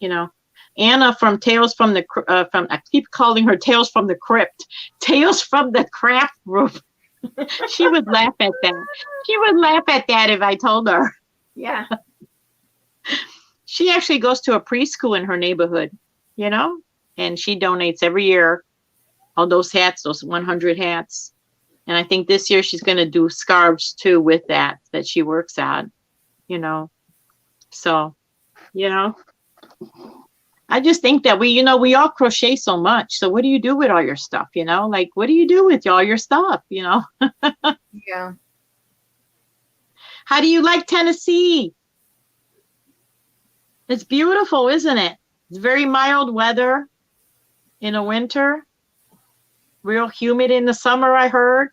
you know. Anna from Tales from the, I keep calling her Tales from the Crypt, Tales from the Craft Group. She would laugh at that. She would laugh at that if I told her. Yeah. She actually goes to a preschool in her neighborhood, you know, and she donates every year all those hats, those 100 hats. And I think this year she's going to do scarves too with that she works at, you know. So, you know, I just think that we all crochet so much. So what do you do with all your stuff? Like what do you do with all your stuff? Yeah. How do you like Tennessee? It's beautiful, isn't it? It's very mild weather in the winter. Real humid in the summer, I heard.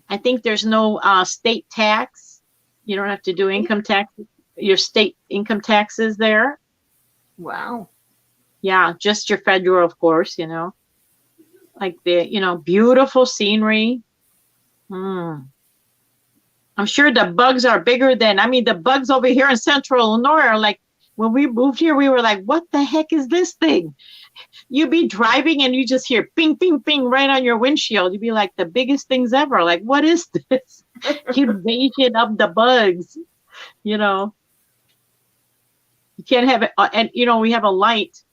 I think there's no state tax. You don't have to do income tax, your state income taxes there. Wow. Yeah, just your federal, of course, like beautiful scenery. I'm sure the bugs are bigger than, the bugs over here in central Illinois are like, when we moved here, we were like, what the heck is this thing? You'd be driving and you just hear ping, ping, ping right on your windshield. You'd be like, the biggest things ever. Like, what is this? Invasion of the bugs, You can't have it. And, we have a light.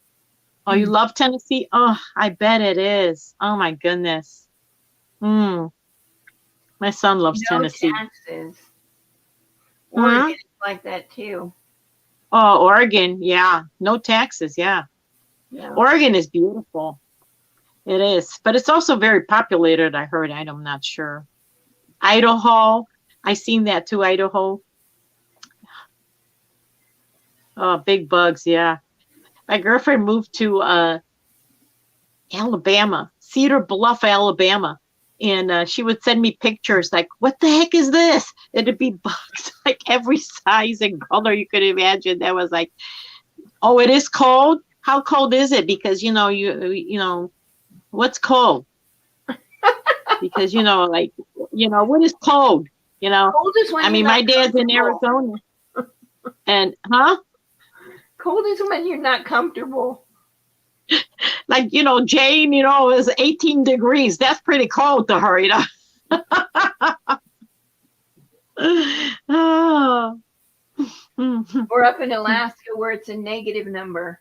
Oh, you love Tennessee? Oh, I bet it is. Oh, my goodness. My son loves Tennessee. Taxes. Oregon is like that, too. Oh, Oregon. Yeah. No taxes. Yeah. Yeah. Oregon is beautiful. It is. But it's also very populated, I heard. I'm not sure. Idaho. I seen that too, Idaho. Oh, big bugs. Yeah. My girlfriend moved to Alabama, Cedar Bluff, Alabama. And she would send me pictures like, what the heck is this? It'd be bugs like every size and color you could imagine. That was like, oh, it is cold? How cold is it? Because, what's cold? Because, what is cold? Cold is when my dad's in Arizona. And, Cold is when you're not comfortable. Like, Jane, is 18 degrees. That's pretty cold to her, Oh. Or up in Alaska where it's a negative number.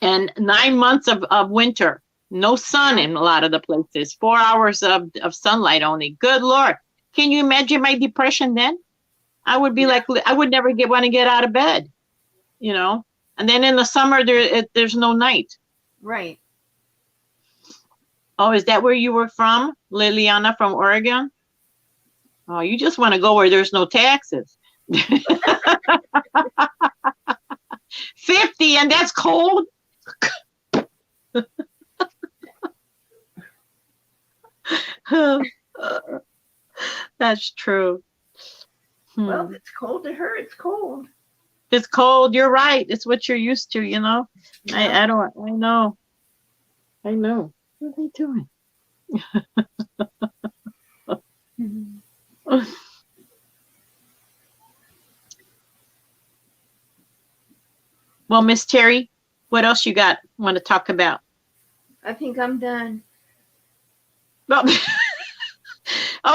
And 9 months of winter. No sun in a lot of the places. 4 hours of sunlight only. Good Lord. Can you imagine my depression then? I would be like, I would never want to get out of bed, And then in the summer, there's no night. Right. Oh, is that where you were from, Liliana, from Oregon? Oh, you just want to go where there's no taxes. 50, and that's cold. That's true. Well, if it's cold to her, it's cold. It's cold. You're right. It's what you're used to, Yeah. I know. What are they doing? Well, Miss Terry, what else you want to talk about? I think I'm done. Well,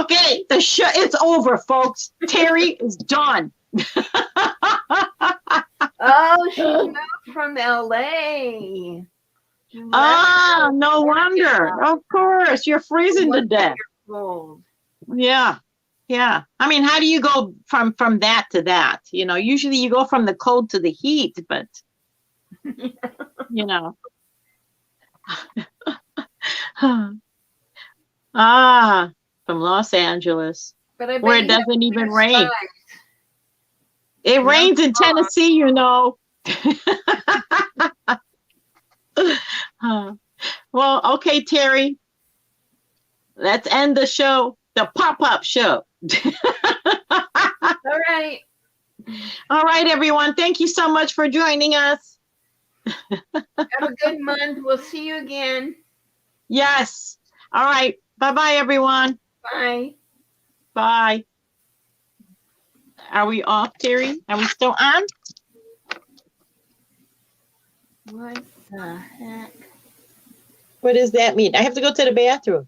okay, the show, it's over, folks. Terry is done. Oh, she moved from LA. Ah, no wonder. Of course, you're freezing to death. Cold. Yeah. Yeah. How do you go from that to that? Usually you go from the cold to the heat, but from Los Angeles, but where it doesn't even rain. It rains in Tennessee, Well, okay, Terry. Let's end the show, the pop-up show. All right. All right, everyone. Thank you so much for joining us. Have a good month. We'll see you again. Yes. All right. Bye-bye, everyone. Bye. Bye. Are we off, Terry? Are we still on? What the heck? What does that mean? I have to go to the bathroom.